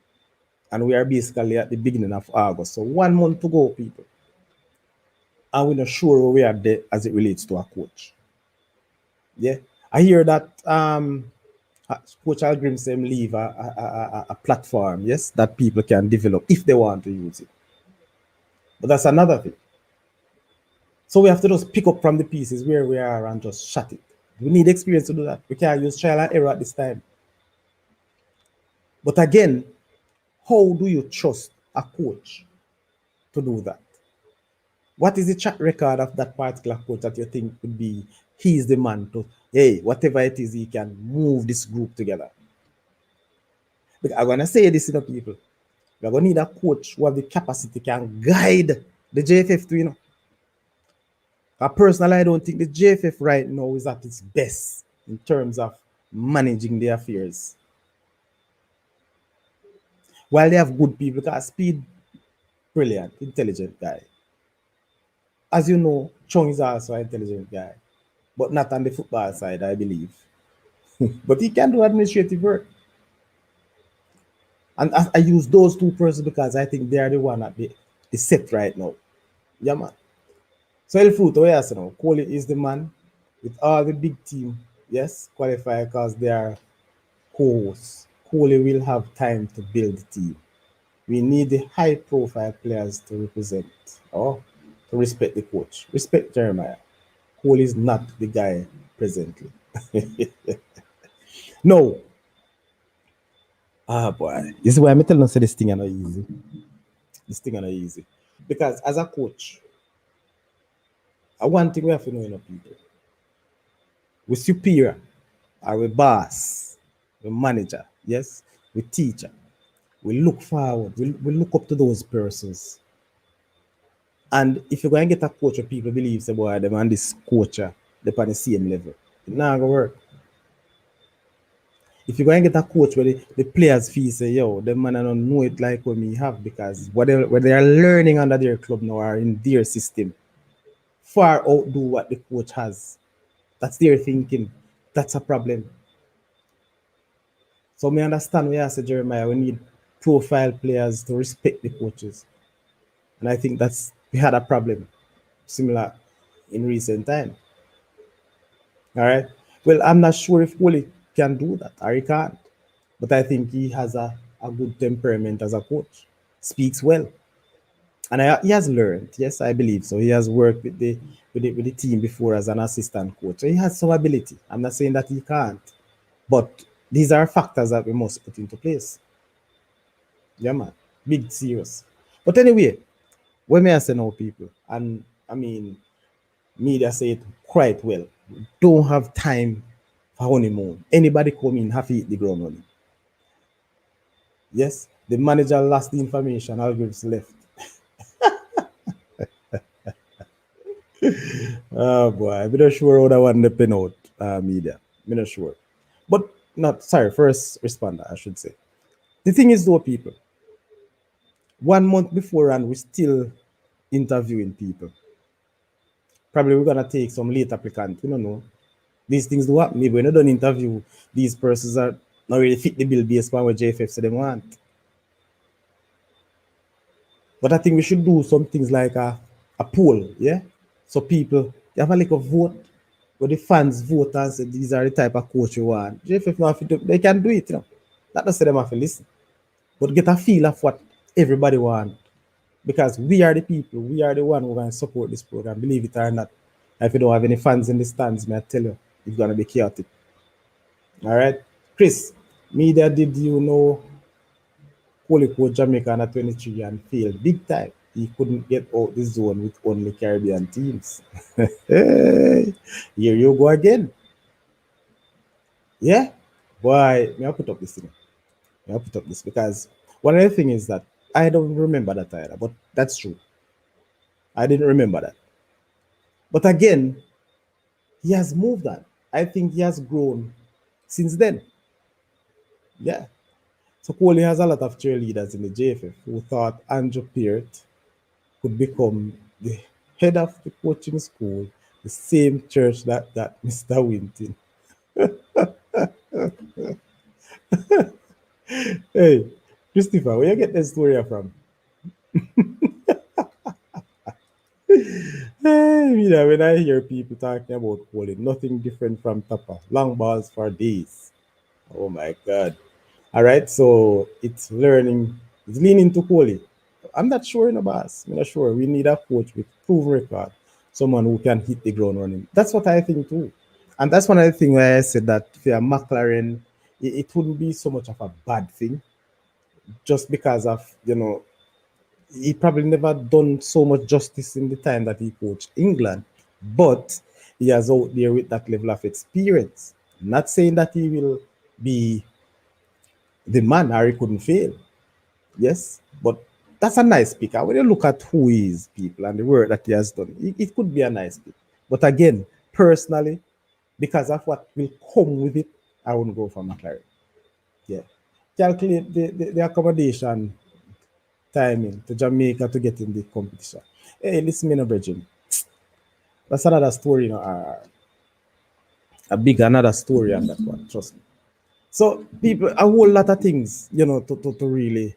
And we are basically at the beginning of August. So 1 month to go, people. And we're not sure where we are there as it relates to a coach. Yeah. I hear that Coach Algrim say leave a platform, yes, that people can develop if they want to use it. But that's another thing. So we have to just pick up from the pieces where we are and just shut it. We need experience to do that. We can't use trial and error at this time. But again, how do you trust a coach to do that? What is the track record of that particular coach that you think would be he's the man to, hey, whatever it is, he can move this group together? Because I'm gonna say this to the people. We're gonna need a coach who have the capacity can guide the JFF to. Personally, I don't think the JFF right now is at its best in terms of managing their affairs. While they have good people, because Speed, brilliant, intelligent guy. As you know, Chong is also an intelligent guy, but not on the football side, I believe. But he can do administrative work. And I use those two persons because I think they are the one at the set right now. Yeah, man. So El Fruto, yes, Coley is the man with all the big team, yes, qualify because they are co-hosts. Coley will have time to build the team. We need the high profile players to represent or to respect the coach. Respect Jeremiah. Coley is not the guy presently. No. Boy. This is why I'm telling you this thing is not easy. This thing is not easy. Because as a coach, one thing we have to know in people. We're superior, or we boss, we manager, yes, we teacher. We look forward, we look up to those persons. And if you're going to get a coach where people believe, say, boy, them and this coach, they're on the same level, it's not going to work. If you're going to get a coach where the players feel, say, yo, the man I don't know it like what me have, because what they are learning under their club now or in their system far outdo what the coach has. That's their thinking. That's a problem. So me understand where I said Jeremiah, we need profile players to respect the coaches. And I think we had a problem similar in recent time. All right. Well, I'm not sure if Wooly can do that or he can't. But I think he has a good temperament as a coach. Speaks well. And he has learned. Yes, I believe so. He has worked with the team before as an assistant coach. So he has some ability. I'm not saying that he can't, but these are factors that we must put into place. Yeah, man. Big serious. But anyway, when may I say now, people, and I mean, media say it quite well. Don't have time for honeymoon. Anybody come in, have to hit the ground running. Yes, the manager lost the information, Algrips left. Oh boy, I'm not sure how that one depend out media. I'm not sure. But not sorry, first responder, I should say. The thing is though, people, 1 month before and we're still interviewing people. Probably we're gonna take some late applicant. We don't know. These things do happen. Maybe when you don't interview, these persons are not really fit the bill based on what JFF say they want. But I think we should do some things like a poll, yeah? So people they have a like a vote where the fans vote and say these are the type of coach you want. JFF now they can do it, you know. Not to say them have to listen, but get a feel of what everybody want. Because we are the people, we are the one who can support this program, believe it or not. If you don't have any fans in the stands, may I tell you, it's gonna be chaotic. All right, Chris, media did you know Coach Jamaica under 23 and failed big time. He couldn't get out the zone with only Caribbean teams. Hey, here you go again. Yeah, boy, may I put up this thing? May I put up this because one of the things is that I don't remember that either, but that's true. I didn't remember that. But again, he has moved on. I think he has grown since then. Yeah. So Coley has a lot of cheerleaders in the JFF who thought Andrew Peart could become the head of the coaching school, the same church that Mr. Winton. Hey, Christopher, where you get this story from? Hey, you know, when I hear people talking about Coley, nothing different from Tapa. Long balls for days. Oh my God. All right, so it's learning, it's leaning to Coley. I'm not sure in a boss. I'm not sure. We need a coach with proven record, someone who can hit the ground running. That's what I think too. And that's one of the things where I said that for McLaren, it wouldn't be so much of a bad thing just because of, he probably never done so much justice in the time that he coached England, but he has out there with that level of experience. Not saying that he will be the man Harry couldn't fail. Yes, but that's a nice pick. And when you look at who he is, people, and the work that he has done, it could be a nice pick. But again, personally, because of what will come with it, I wouldn't go for McLaren. Yeah. Calculate the accommodation timing to Jamaica to get in the competition. Hey, listen, me no brethren. That's another story, a big another story on that one, trust me. So people, a whole lot of things, to really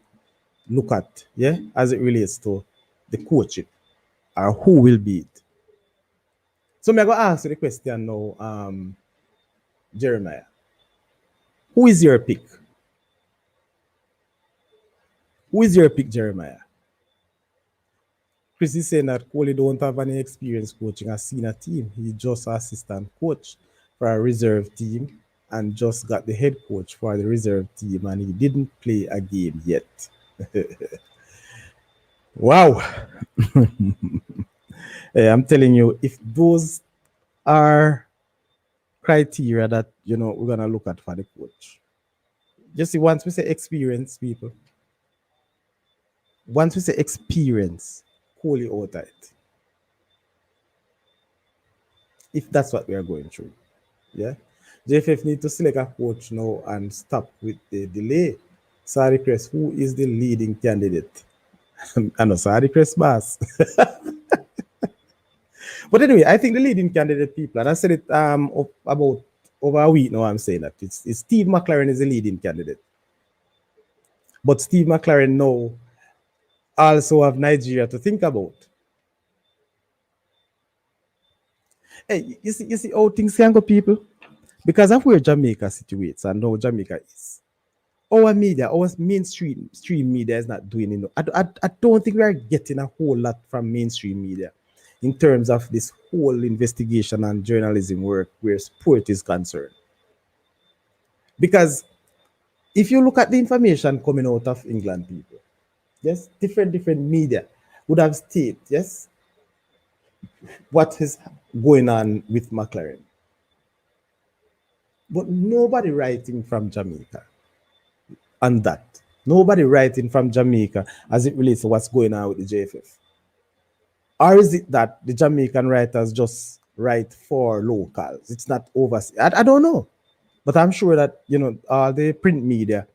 look at, yeah, as it relates to the coaching or who will be it. So I'm gonna ask you the question now, Jeremiah. Who is your pick? Who is your pick, Jeremiah? Chris is saying that Coley don't have any experience coaching a senior team. He just assistant coach for a reserve team and just got the head coach for the reserve team and he didn't play a game yet. Wow. Hey, I'm telling you, if those are criteria that we're gonna look at for the coach. Just see, once we say experience, people, once we say experience, Coley out it. If that's what we are going through. Yeah. JFF need to select a coach now and stop with the delay. Saudichress, who is the leading candidate? I know Saudichress boss. But anyway, I think the leading candidate people, and I said it about over a week now, I'm saying that it's Steve McLaren is the leading candidate. But Steve McLaren now also have Nigeria to think about. Hey, you see how things can go, people? because of where Jamaica situates and how Jamaica is. Our media, our mainstream stream media is not doing enough. I don't think we are getting a whole lot from mainstream media in terms of this whole investigation and journalism work where sport is concerned. Because if you look at the information coming out of England, people, yes, different media would have stated, yes, what is going on with McLaren. But nobody writing from Jamaica on that. Nobody writing from Jamaica as it relates to what's going on with the JFF. Or is it that the Jamaican writers just write for locals? It's not overseas. I don't know. But I'm sure that, all the print media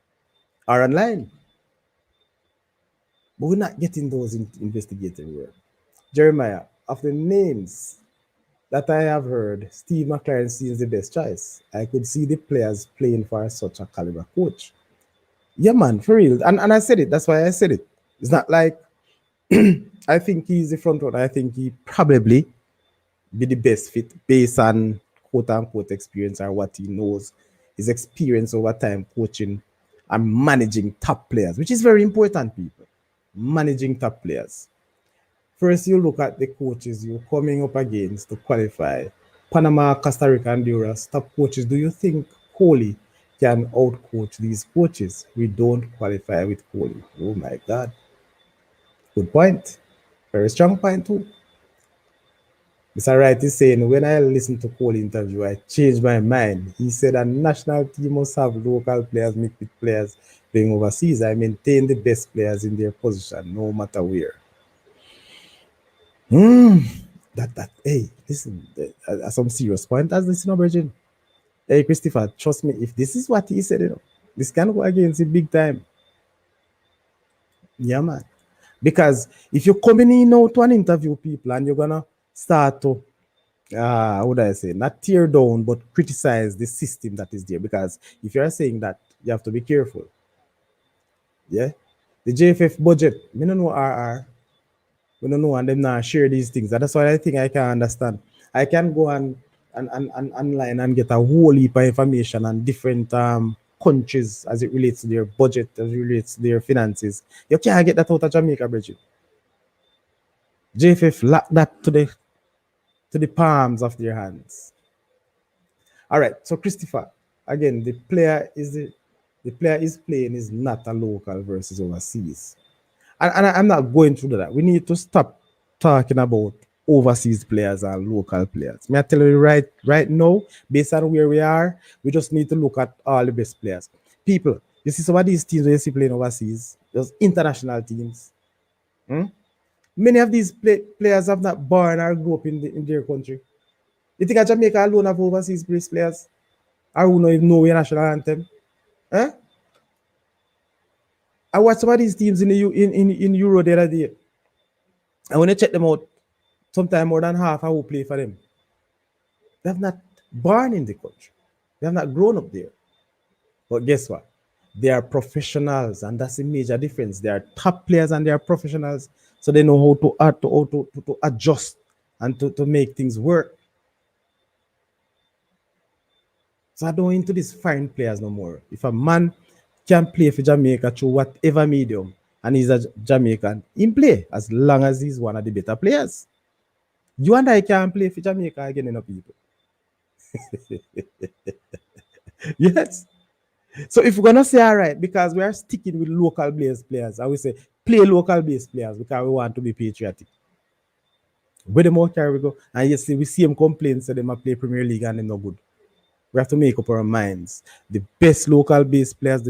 are online. But we're not getting those investigative work. Jeremiah, of the names that I have heard, Steve McLaren seems the best choice. I could see the players playing for such a caliber coach. Yeah, man, for real. And I said it. That's why I said it. It's not like I think he's the front runner. I think he probably be the best fit based on quote unquote experience or what he knows, his experience over time coaching and managing top players, which is very important, people. Managing top players. First, you look at the coaches you're coming up against to qualify. Panama, Costa Rica, and Honduras, top coaches. Do you think Kohli can outcoach these coaches? We don't qualify with Kohli. Oh my God. Good point. Very strong point too. Mr. Wright is saying, when I listened to Kohli interview, I changed my mind. He said a national team must have local players mixed with players playing overseas. I maintain the best players in their position, no matter where. Hmm. Hey, listen, some serious point as this, Virgin. Hey, Christopher, trust me, if this is what he said, this can go against it big time. Yeah, man. Because if you're coming in now to an interview people and you're gonna start to how would I say, not tear down, but criticize the system that is there. Because if you're saying that, you have to be careful. Yeah. The JFF budget, we don't know RR. We don't know, and them now share these things. And that's why I think I can understand. I can go and online and get a whole heap of information on different countries as it relates to their budget, as it relates to their finances. You can't get that out of Jamaica, Bridget. JFF lock that to the palms of their hands. All right, so Christopher, again, the player is playing is not a local versus overseas, and I'm not going through that. We need to stop talking about overseas players and local players. May I tell you right now, based on where we are, we just need to look at all the best players. People, you see some of these teams when you see playing overseas, those international teams. Hmm? Many of these players have not born or grew up in their country. You think Jamaica alone have overseas players? Or who don't even know your national anthem? Huh? I watched some of these teams in the in Euro the other day. And when I check them out, sometimes more than half I will play for them. They have not born in the country. They have not grown up there. But guess what? They are professionals, and that's a major difference. They are top players and they are professionals. So they know how to adjust and to make things work. So I don't into these fine players no more. If a man can play for Jamaica through whatever medium and he's a Jamaican, he play as long as he's one of the better players. You and I can play for Jamaica again, people. Yes. So if we're gonna say all right, because we are sticking with local based players, I will say play local based players because we want to be patriotic. Where the more carry we go, and you see we see them complain, so they might play Premier League and they're not good. We have to make up our minds. The best local based players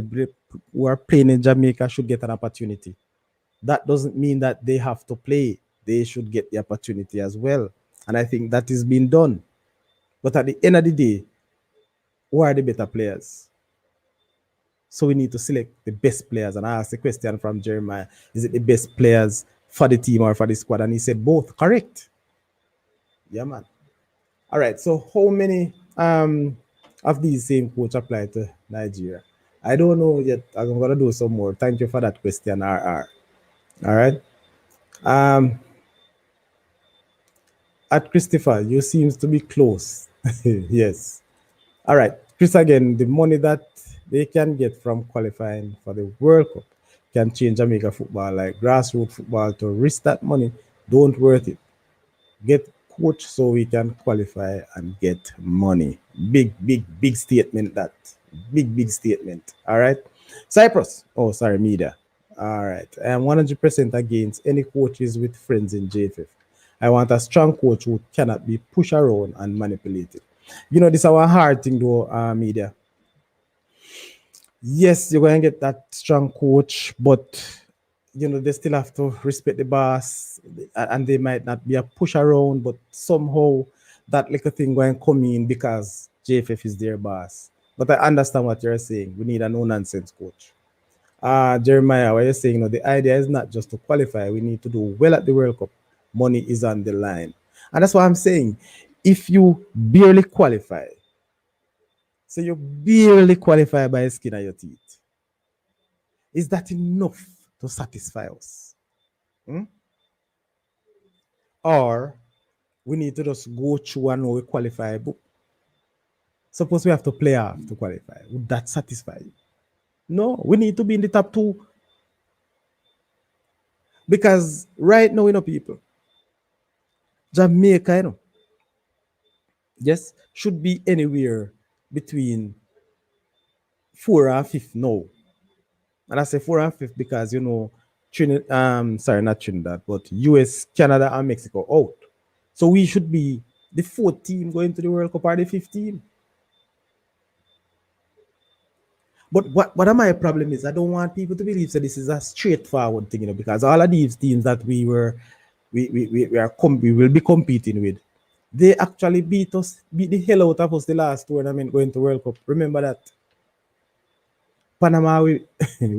who are playing in Jamaica should get an opportunity. That doesn't mean that they have to play. They should get the opportunity as well. And I think that is being done. But at the end of the day, who are the better players? So we need to select the best players. And I asked the question from Jeremiah, is it the best players for the team or for the squad? And he said both. Correct. Yeah, man. All right. So how many of these same coach apply to Nigeria? I don't know yet. I'm gonna do some more. Thank you for that question, RR. All right. Um, at Christopher, you seems to be close. Yes. All right, Chris, again, the money that they can get from qualifying for the World Cup can change Jamaica football, like grassroots football. To risk that money, don't worth it. Get coach so we can qualify and get money. Big, big, big statement that. Big statement. All right. Cyprus. Oh, sorry, media. All right. I am 100% against any coaches with friends in JFF. I want a strong coach who cannot be pushed around and manipulated. This is our hard thing though, media. Yes, you're going to get that strong coach, but they still have to respect the boss, and they might not be a push around, but somehow that little thing going to come in because JFF is their boss. But I understand what you're saying. We need a no nonsense coach. Jeremiah, what you're saying, the idea is not just to qualify. We need to do well at the World Cup. Money is on the line, and that's what I'm saying. If you barely qualify, so you barely qualify by the skin of your teeth, is that enough to satisfy us? Hmm? Or we need to just go through and know we qualify. But suppose we have to play off to qualify. Would that satisfy you? No, we need to be in the top two. Because right now, people, Jamaica, yes, should be anywhere between four and fifth now. And I say four and fifth because sorry, not Trinidad, but US, Canada, and Mexico out. So we should be the fourth team going to the World Cup or the fifth team. But what my problem is, I don't want people to believe that this is a straightforward thing, because all of these teams that we will be competing with, they actually beat the hell out of us the last tournament going to World Cup. Remember that? Panama, we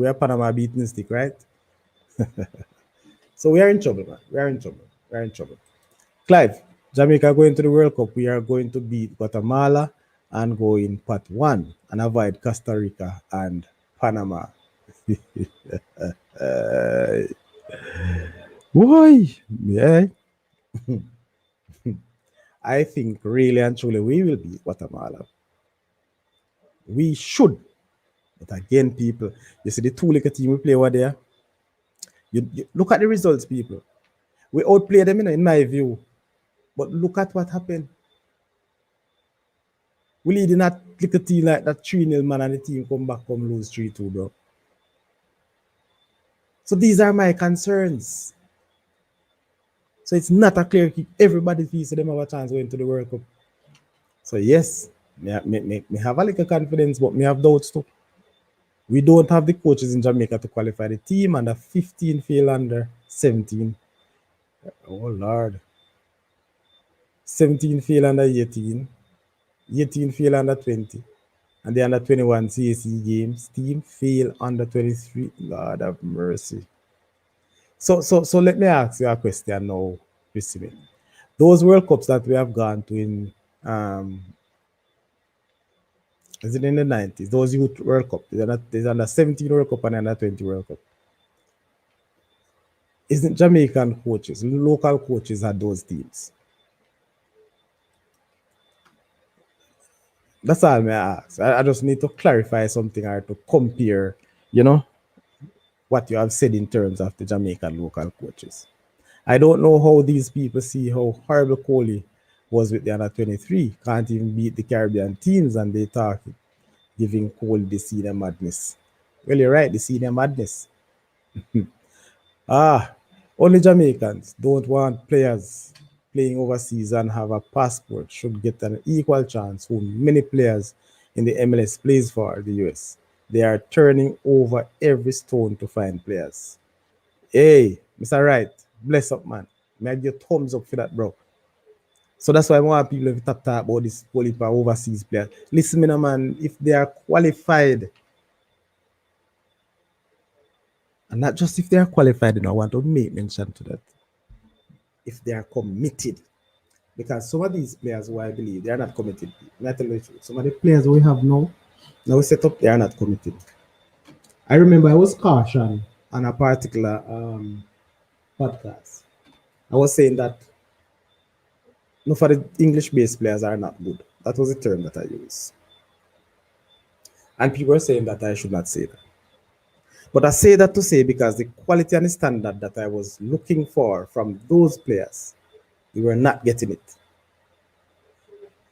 are Panama beating stick, right? So we are in trouble, man. We are in trouble. We are in trouble. Clive, Jamaica going to the World Cup. We are going to beat Guatemala and go in part one and avoid Costa Rica and Panama. Why? Yeah. I think really and truly we will beat Guatemala. We should. But again, people, you see the two little team we play over there. You look at the results, people. We outplay them, in my view. But look at what happened. We lead in that little team like that 3-0 man, and the team come back, come lose 3-2, bro. So these are my concerns. So it's not a clear kick. Everybody feels them have a chance going to the World Cup. So yes, me have a little confidence, but me have doubts too. We don't have the coaches in Jamaica to qualify the team, and the 15 fail under 17. Oh Lord. 17 fail under 18. 18 fail under 20. And the under 21 CAC games team fail under 23. Lord have mercy. So let me ask you a question now, Christine. Those World Cups that we have gone to in is it in the 90s? Those Youth World Cup, there's under 17 World Cup and under 20 World Cup. Isn't Jamaican coaches, local coaches had those teams? That's all I ask. I just need to clarify something or to compare, what you have said in terms of the Jamaican local coaches. I don't know how these people see how horrible Coley was with the under 23. Can't even beat the Caribbean teams, and they talk giving Coley the senior madness. Well, you're right, the senior madness. Only Jamaicans don't want players playing overseas and have a passport should get an equal chance who many players in the MLS plays for the US. They are turning over every stone to find players. Hey, Mr. Wright, bless up, man. May I give you thumbs up for that, bro. So that's why I want people to talk about this qualified overseas players. Listen, man, if they are qualified, and not just if they are qualified, I want to make mention to that. If they are committed. Because some of these players who I believe they are not committed. Some of the players we have now we set up, they are not committed. I remember I was cautioned on a particular podcast. I was saying that no, for the English based players are not good. That was the term that I used. And people are saying that I should not say that. But I say that to say because the quality and the standard that I was looking for from those players, we were not getting it.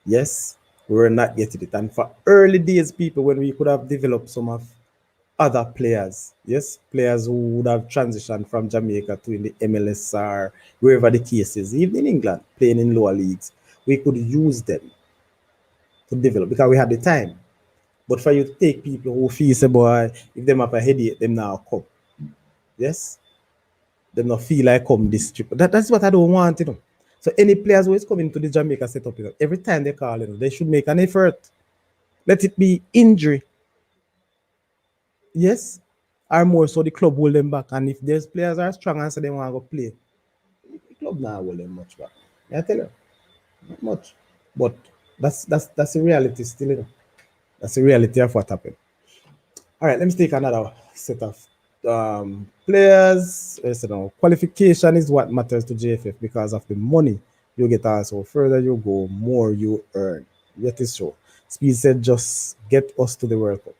Yes, we were not getting it. And for early days, people, when we could have developed some of other players, yes, players who would have transitioned from Jamaica to in the MLS or wherever the case is, even in England, playing in lower leagues, we could use them to develop because we had the time. But for you to take people who feel say boy, if them have a headache, them now come. Yes? Them not feel like come this trip. That's what I don't want, you know. So any players who is coming to the Jamaica setup, you know, every time they call, you know, they should make an effort. Let it be injury, yes, or more so the club hold them back. And if there's players are strong and say they want to go play, the club now hold them much back. I tell you, not much. But that's the reality still, you know. That's the reality of what happened. All right, let me take another set of players. So now, qualification is what matters to JFF because of the money you get. Also, further you go, more you earn. Yet is so. Speed said, just get us to the World Cup,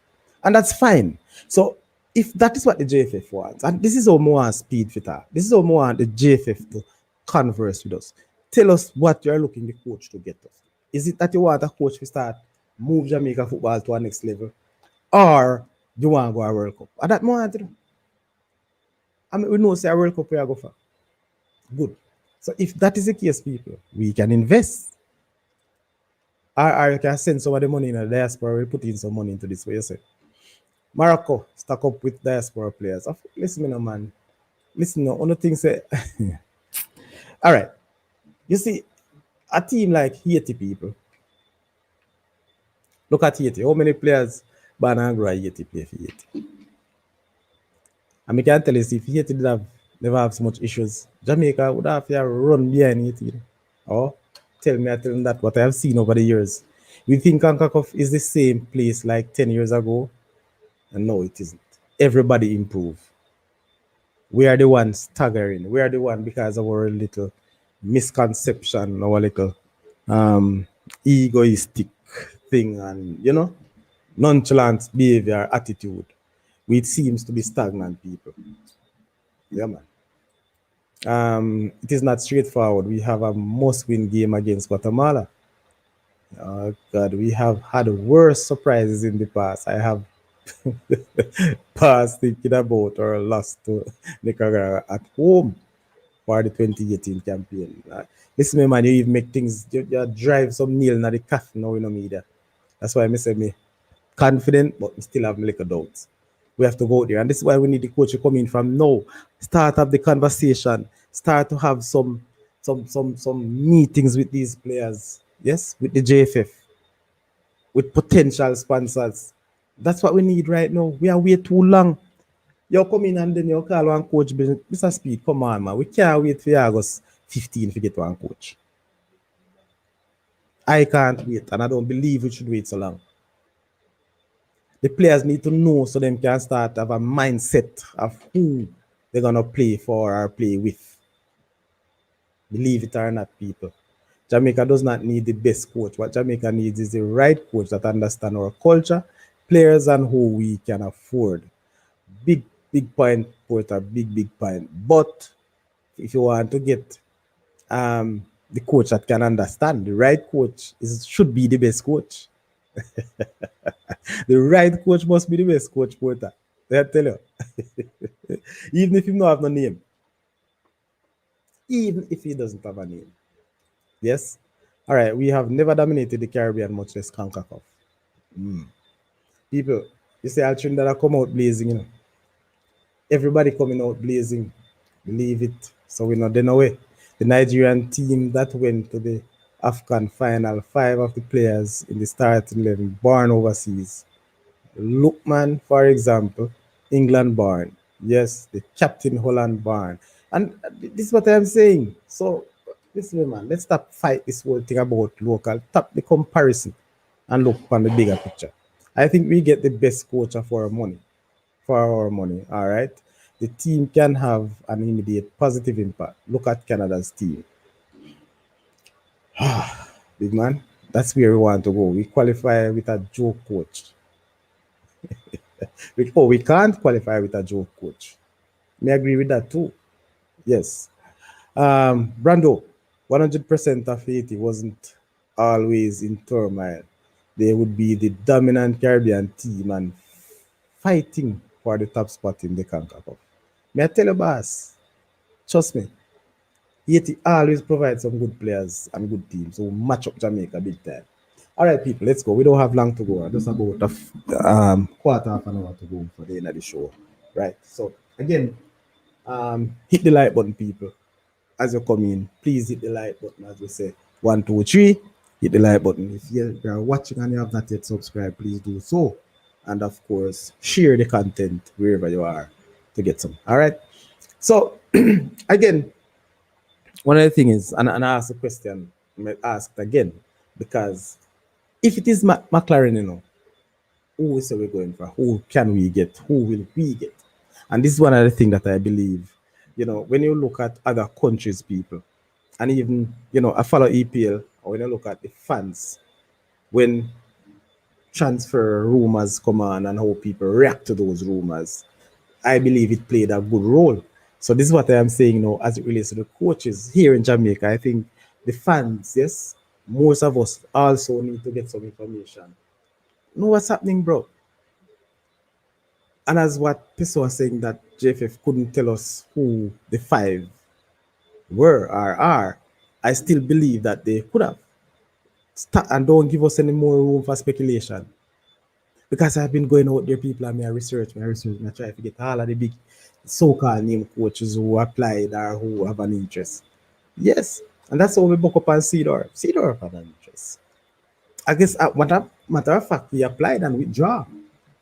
and that's fine. So if that is what the JFF wants, and this is how more want Speed fitter, this is how more want the JFF to converse with us. Tell us what you're looking the coach to get us. Is it that you want a coach to start move Jamaica football to a next level? Or you want to go a World Cup? At that moment, you know, I mean, we know say a World Cup we are go for. Good. So if that is the case, people, we can invest. Or you can send some of the money in the diaspora, we put in some money into this way. You say, Morocco, stack up with diaspora players. Listen, me no, man. Listen, no, other things say, all right. You see, a team like Haiti, people, look at Haiti. How many players born and grow Haiti play for Haiti? And I can tell you, if Haiti did have never have so much issues, Jamaica would have to run behind Haiti. Or I tell them that what I have seen over the years. We think Kankakov is the same place like 10 years ago, and no, it isn't. Everybody improve. We are the ones staggering. We are the one because of our little misconception, our little um, egoistic thing, and nonchalant behavior, attitude. It seems to be stagnant, people. Yeah, man. It is not straightforward. We have a must-win game against Guatemala. Oh God, we have had worse surprises in the past. I have past thinking about or lost to Nicaragua at home for the 2018 campaign. Listen, man, you even make things, you drive some nail in the calf now in the media. That's why I say me confident, but we still have little doubts. We have to go there. And this is why we need the coach to come in from now. Start up the conversation. Start to have some meetings with these players. Yes, with the JFF, with potential sponsors. That's what we need right now. We are way too long. You come in and then you call one coach, Mr. Speed, come on, man. We can't wait for August 15 to get one coach. I can't wait, and I don't believe we should wait so long. The players need to know so them can start have a mindset of who they're gonna play for or play with. Believe it or not, people. Jamaica does not need the best coach. What Jamaica needs is the right coach that understands our culture, players, and who we can afford. Big point, Porter, big point. But if you want to get the coach that can understand, the right coach should be the best coach. The right coach must be the best coach, Porter. I tell you. Even if he don't have no name. Even if he doesn't have a name. Yes? All right, we have never dominated the Caribbean, much less CONCACAF. People, you say Trinidad come out blazing, you know. Everybody coming out blazing. Believe it. So we're not then away. The Nigerian team that went to the Afghan final, 5 of the players in the starting 11 born overseas. Lookman, for example, England born. Yes, the captain Holland born. And this is what I'm saying. So, listen, man, let's stop fight this whole thing about local. Stop the comparison and look on the bigger picture. I think we get the best coach for our money. For our money, all right? The team can have an immediate positive impact. Look at Canada's team. Big man, that's where we want to go. We qualify with a joke coach. We can't qualify with a joke coach. May agree with that too. Yes. Brando, 100% of Haiti wasn't always in turmoil. They would be the dominant Caribbean team and fighting for the top spot in the CONCACAF. May I tell you, boss? Trust me, Haiti always provides some good players and good teams who match up Jamaica big time. All right, people, let's go. We don't have long to go. Just about quarter of an hour to go for the end of the show. Right. So again, hit the like button, people. As you come in, please hit the like button. As we say, 1, 2, 3. Hit the like button. If you are watching and you have not yet subscribed, please do so. And of course, share the content wherever you are to get some. All right. So again, one of the things is, and I ask the question, I asked again, because if it is McLaren, who we say we're going for? Who can we get? Who will we get? And this is one of the things that I believe, when you look at other countries, people, and even, I follow EPL, or when you look at the fans, when transfer rumors come on and how people react to those rumors, I believe it played a good role. So this is what I am saying now as it relates to the coaches here in Jamaica. I think the fans, yes, most of us also need to get some information. Know what's happening, bro? And as what Piso was saying, that JFF couldn't tell us who the five were or are, I still believe that they could have. And don't give us any more room for speculation. Because I've been going out there, people, and I research, and I try to get all of the big so-called name coaches who applied or who have an interest. Yes. And that's how we book up on Cedar. Cedar have an interest. I guess, matter of fact, he applied and withdraw.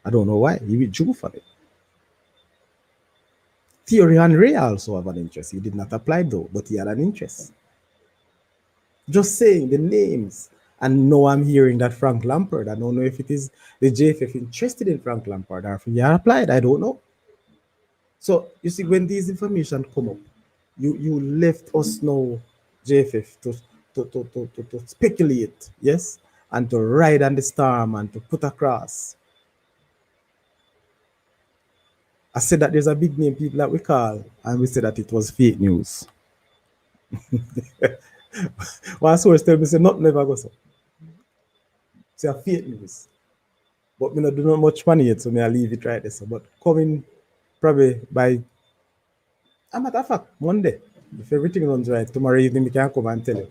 I don't know why. He withdrew from it. Thierry Henry also have an interest. He did not apply though, but he had an interest. Just saying the names. And now I'm hearing that Frank Lampard. I don't know if it is the JFF interested in Frank Lampard or if he applied. I don't know. So you see, when these information come up, you left us now, JFF, to speculate, yes, and to ride on the storm and to put across. I said that there's a big name people that we call, and we said that it was fake news. One source tell me say nothing never goes so. Say a fake news. But me not do not much money yet, so me I leave it right there. So, but coming probably by a matter of fact, Monday, if everything runs right, tomorrow evening we can come and tell you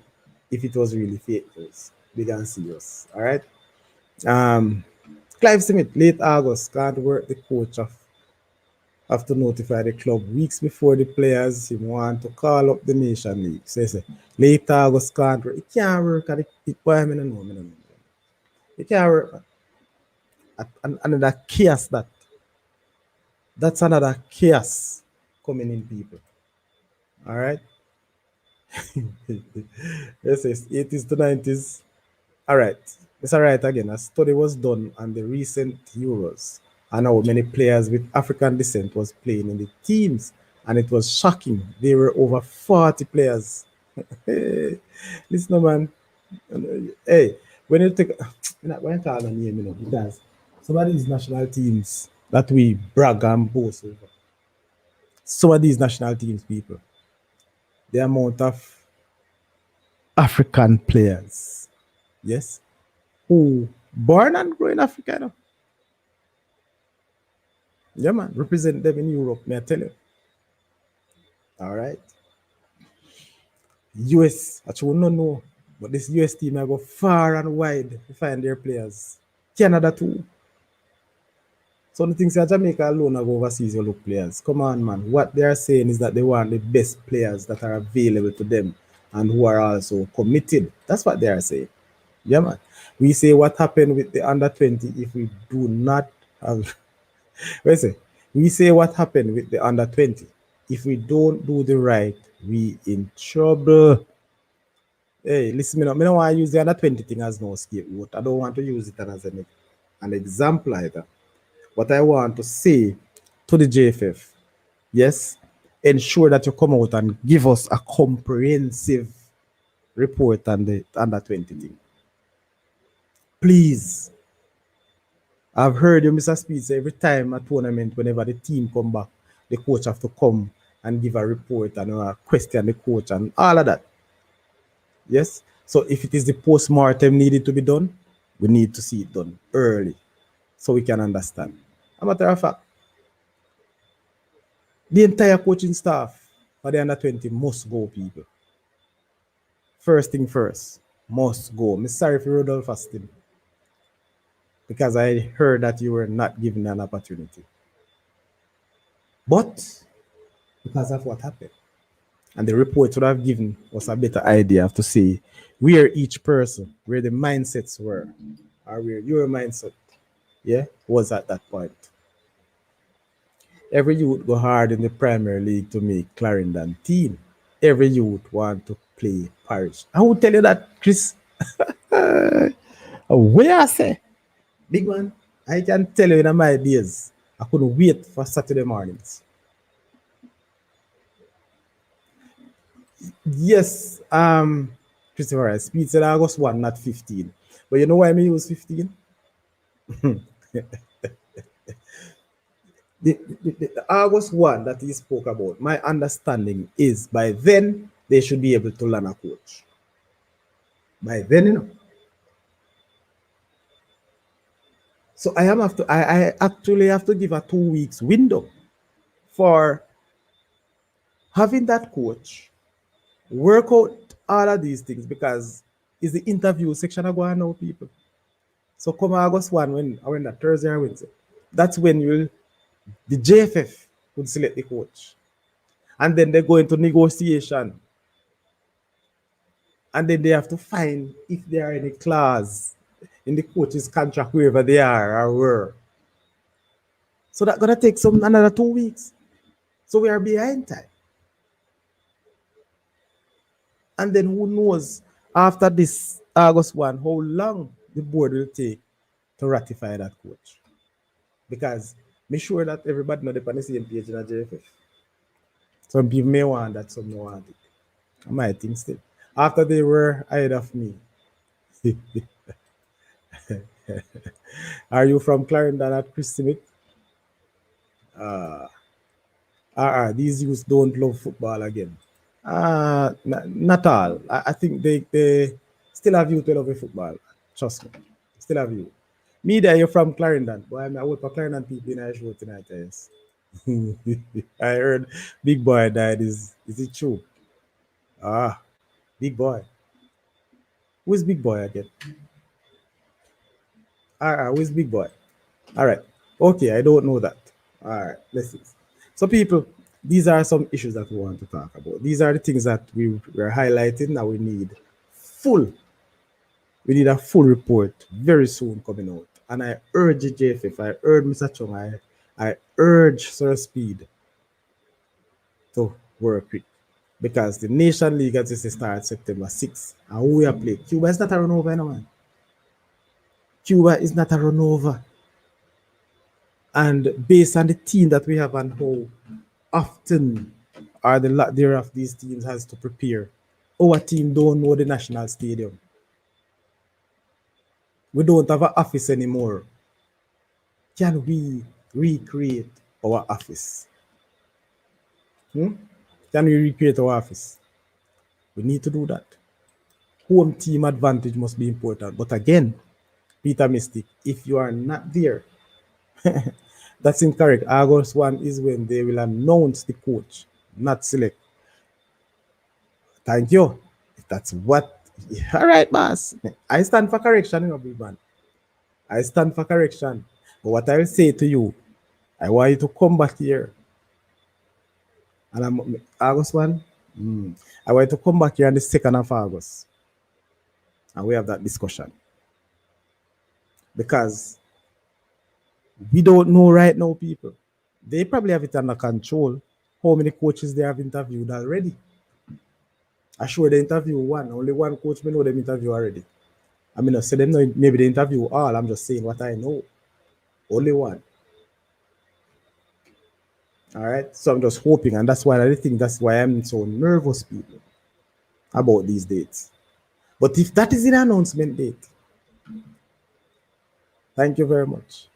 if it was really fake news. Big and serious. All right. Clive Smith, late August, can't work the coach of have to notify the club weeks before the players him want to call up the Nation League. So he say, late August can't work. It can't work at it boy, I know. It can't work. Another chaos that's another chaos coming in, people. All right. Yes, 80s to 90s. All right. It's all right again. A study was done on the recent Euros and how many players with African descent was playing in the teams. And it was shocking. There were over 40 players. Listen, man. Hey, when you take, when I call the name, because some of these national teams that we brag and boast over, some of these national teams, people, the amount of African players, yes, who born and grow in Africa, yeah, man, represent them in Europe, may I tell you. All right. US, actually, we don't know, but this US team I go far and wide to find their players. Canada too. So the things that Jamaica alone are go overseas, you look players. Come on, man. What they are saying is that they want the best players that are available to them and who are also committed. That's what they are saying. Yeah, man. We say what happened with the under 20 if we do not have. We say what happened with the under 20. If we don't do the right, we in trouble. Hey, listen, me don't want to use the under 20 thing as no scapegoat. I don't want to use it as an example either. What I want to say to the JFF, yes, ensure that you come out and give us a comprehensive report on the under 20 thing. Please. I've heard you, Mr. Speed, say every time a tournament, whenever the team come back, the coach have to come and give a report and question the coach and all of that. Yes. So if it is the post-mortem needed to be done, we need to see it done early so we can understand. A matter of fact, the entire coaching staff for the under 20 must go, people. First thing first, must go. I'm sorry for Rodolph Astin because I heard that you were not given an opportunity. But because of what happened. And the report would have given us a better idea of to see where each person, where the mindsets were, or where your mindset, yeah, was at that point. Every youth go hard in the Premier League to make Clarendon team. Every youth want to play Parish. I will tell you that, Chris. Where I say, big man, I can tell you in my days, I couldn't wait for Saturday mornings. Yes, Christopher, I speed said August 1, not 15. But you know why me use 15? The August 1 that he spoke about, my understanding is by then they should be able to learn a coach. By then, you know. So I actually have to give a 2 weeks window for having that coach work out all of these things because it's the interview section I go on now, people. So come August 1 when that Thursday or Wednesday, that's when the JFF would select the coach. And then they go into negotiation. And then they have to find if there are any clause in the coach's contract wherever they are or where. So that's gonna take another 2 weeks. So we are behind time. And then who knows after this August 1 how long the board will take to ratify that coach. Because make sure that everybody know they're on the same page in the JFF. Some people may want that, some don't want it. I might think still. After they were ahead of me. Are you from Clarendon at Chris Smith? These youths don't love football again. Not all. I think they still have youth to love football. Trust me. Still have you. Me there, you're from Clarendon. Boy, I work for Clarendon people in our show tonight, yes. I heard Big Boy died. Is it true? Ah, Big Boy. Who's Big Boy again? Who's Big Boy? All right. Okay, I don't know that. All right, let's see. So, people, these are some issues that we want to talk about. These are the things that we're highlighting that full. We need a full report very soon coming out. And I urge the JFF, I urge Mr. Chung, I urge Sir Speed to work quick. Because the Nation League as it starts September 6th. And who we are playing? Cuba is not a run over, no man. Cuba is not a run over. And based on the team that we have and how often are the there of these teams has to prepare, our team don't know the national stadium. We don't have an office anymore. Can we recreate our office? Can we recreate our office? We need to do that. Home team advantage must be important. But again, Peter Mystic, if you are not there, that's incorrect. August 1 is when they will announce the coach, not select. Thank you. That's what. All right, boss. I stand for correction, you know, big man. I stand for correction. But what I will say to you, I want you to come back here. And I'm August 1. I want you to come back here on the 2nd of August. And we have that discussion. Because we don't know right now, people. They probably have it under control. How many coaches they have interviewed already? I sure they interview one. Only one coach may know them interview already. I mean, I say them know maybe they interview all. I'm just saying what I know. Only one. All right. So I'm just hoping, and that's why I think that's why I'm so nervous, people, about these dates. But if that is the announcement date, thank you very much.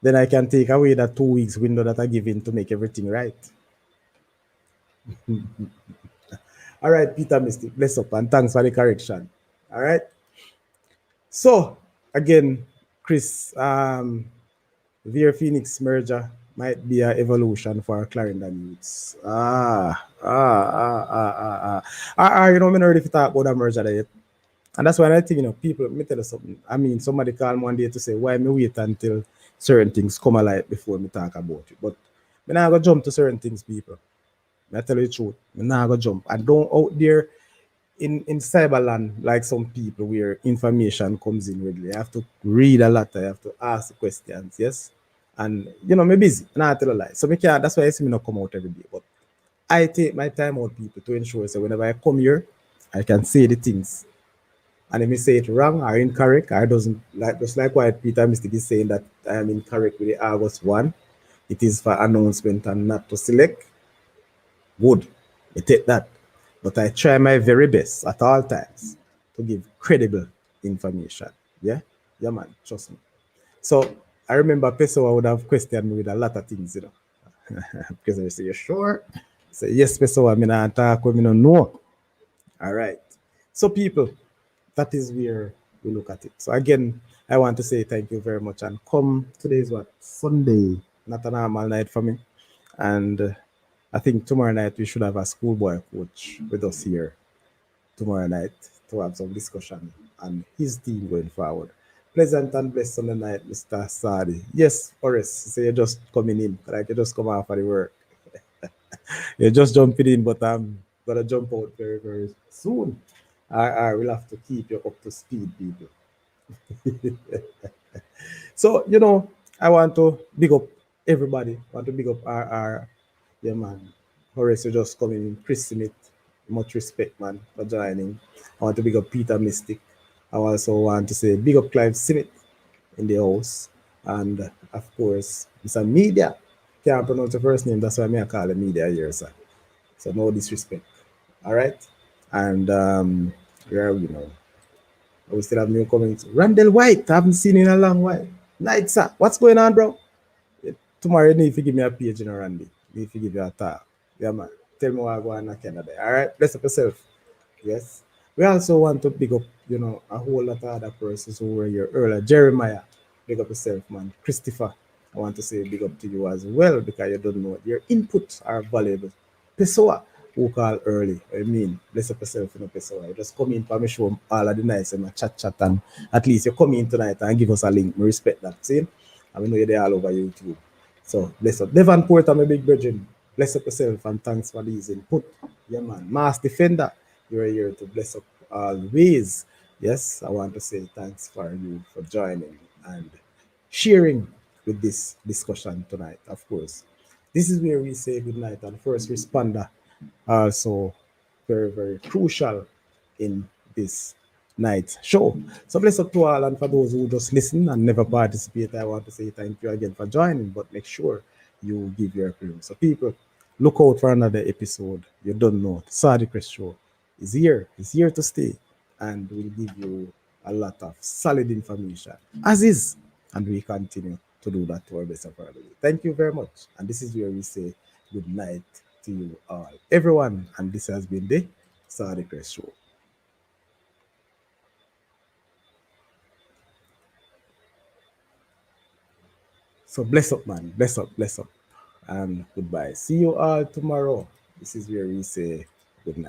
then I can take away that 2 weeks window that I give in to make everything right. All right, Peter Mystic, bless up and thanks for the correction. All right. So again, Chris, Veer Phoenix merger might be an evolution for Clarendon youths. You know, I'm not ready to talk about that merger there yet. And that's why I think, people, let me tell you something. I mean, somebody called me one day to say, why me wait until certain things come alive before me talk about it. But me not gonna jump to certain things, people. I tell you the truth. Me not gonna jump. And don't out there in cyberland like some people where information comes in readily. I have to read a lot. I have to ask questions, yes. And me busy. Not tell a lie. So me can't, that's why I see me not come out every day. But I take my time out, people, to ensure so whenever I come here, I can say the things. And if me say it wrong or incorrect, I doesn't like just like why Peter Mystic is saying that I am incorrect with the August 1. It is for announcement and not to select. Good. I take that. But I try my very best at all times to give credible information. Yeah? Yeah, man. Trust me. So I remember Pessoa would have questioned me with a lot of things. Because I say, you sure? I say, yes, Pessoa, I not talk with me no know. All right. So people, that is where we look at it. So again, I want to say thank you very much and come. Today is what? Sunday, not a normal night for me. And I think tomorrow night we should have a schoolboy coach with us here tomorrow night to have some discussion on his team going forward. Pleasant and blessed on the night, Mr. Sadi. Yes, Forrest, so you're just coming in, like you just come out for the work. You're just jumping in, but I'm gonna jump out very, very soon. I will have to keep you up to speed, people. So, I want to big up everybody. I want to big up our yeah, man. Horace, you just coming in. Chris Smith, much respect, man, for joining. I want to big up Peter Mystic. I also want to say big up Clive Smith in the house. And of course, Mr. Media. Can't pronounce the first name, that's why I call the media here, sir. So no disrespect. All right. And yeah, we still have new comments. Randall White, I haven't seen in a long while. Night, sir. What's going on, bro? Tomorrow you need to give me a page in Randy. You need to give you a tag. Yeah, man. Tell me what I go on in Canada. All right. Bless up yourself. Yes. We also want to pick up, a whole lot of other persons who were here earlier. Jeremiah, big up yourself, man. Christopher, I want to say big up to you as well because you don't know it. Your inputs are valuable. Pessoa, who call early. I mean, bless up yourself, Pessoa. You just come in for me show all of the nights and chat and at least you come in tonight and give us a link. We respect that. See? And we know you're there all over YouTube. So bless up. Devonport, I'm a big virgin. Bless up yourself and thanks for these input. Yeah, man. Mass Defender, you're here to bless up always. Yes, I want to say thanks for you for joining and sharing with this discussion tonight, of course. This is where we say good night and first responder also very, very crucial in this night's show. So bless up to all and for those who just listen and never participate, I want to say thank you again for joining, but make sure you give your opinion. So people, look out for another episode. You don't know. The Saudichress show is here. It's here to stay and will give you a lot of solid information. As is. And we continue to do that to our best of our ability. Thank you very much. And this is where we say good night to you all. Everyone, and this has been the Saudichress show. So bless up, man. Bless up, bless up. And goodbye. See you all tomorrow. This is where we say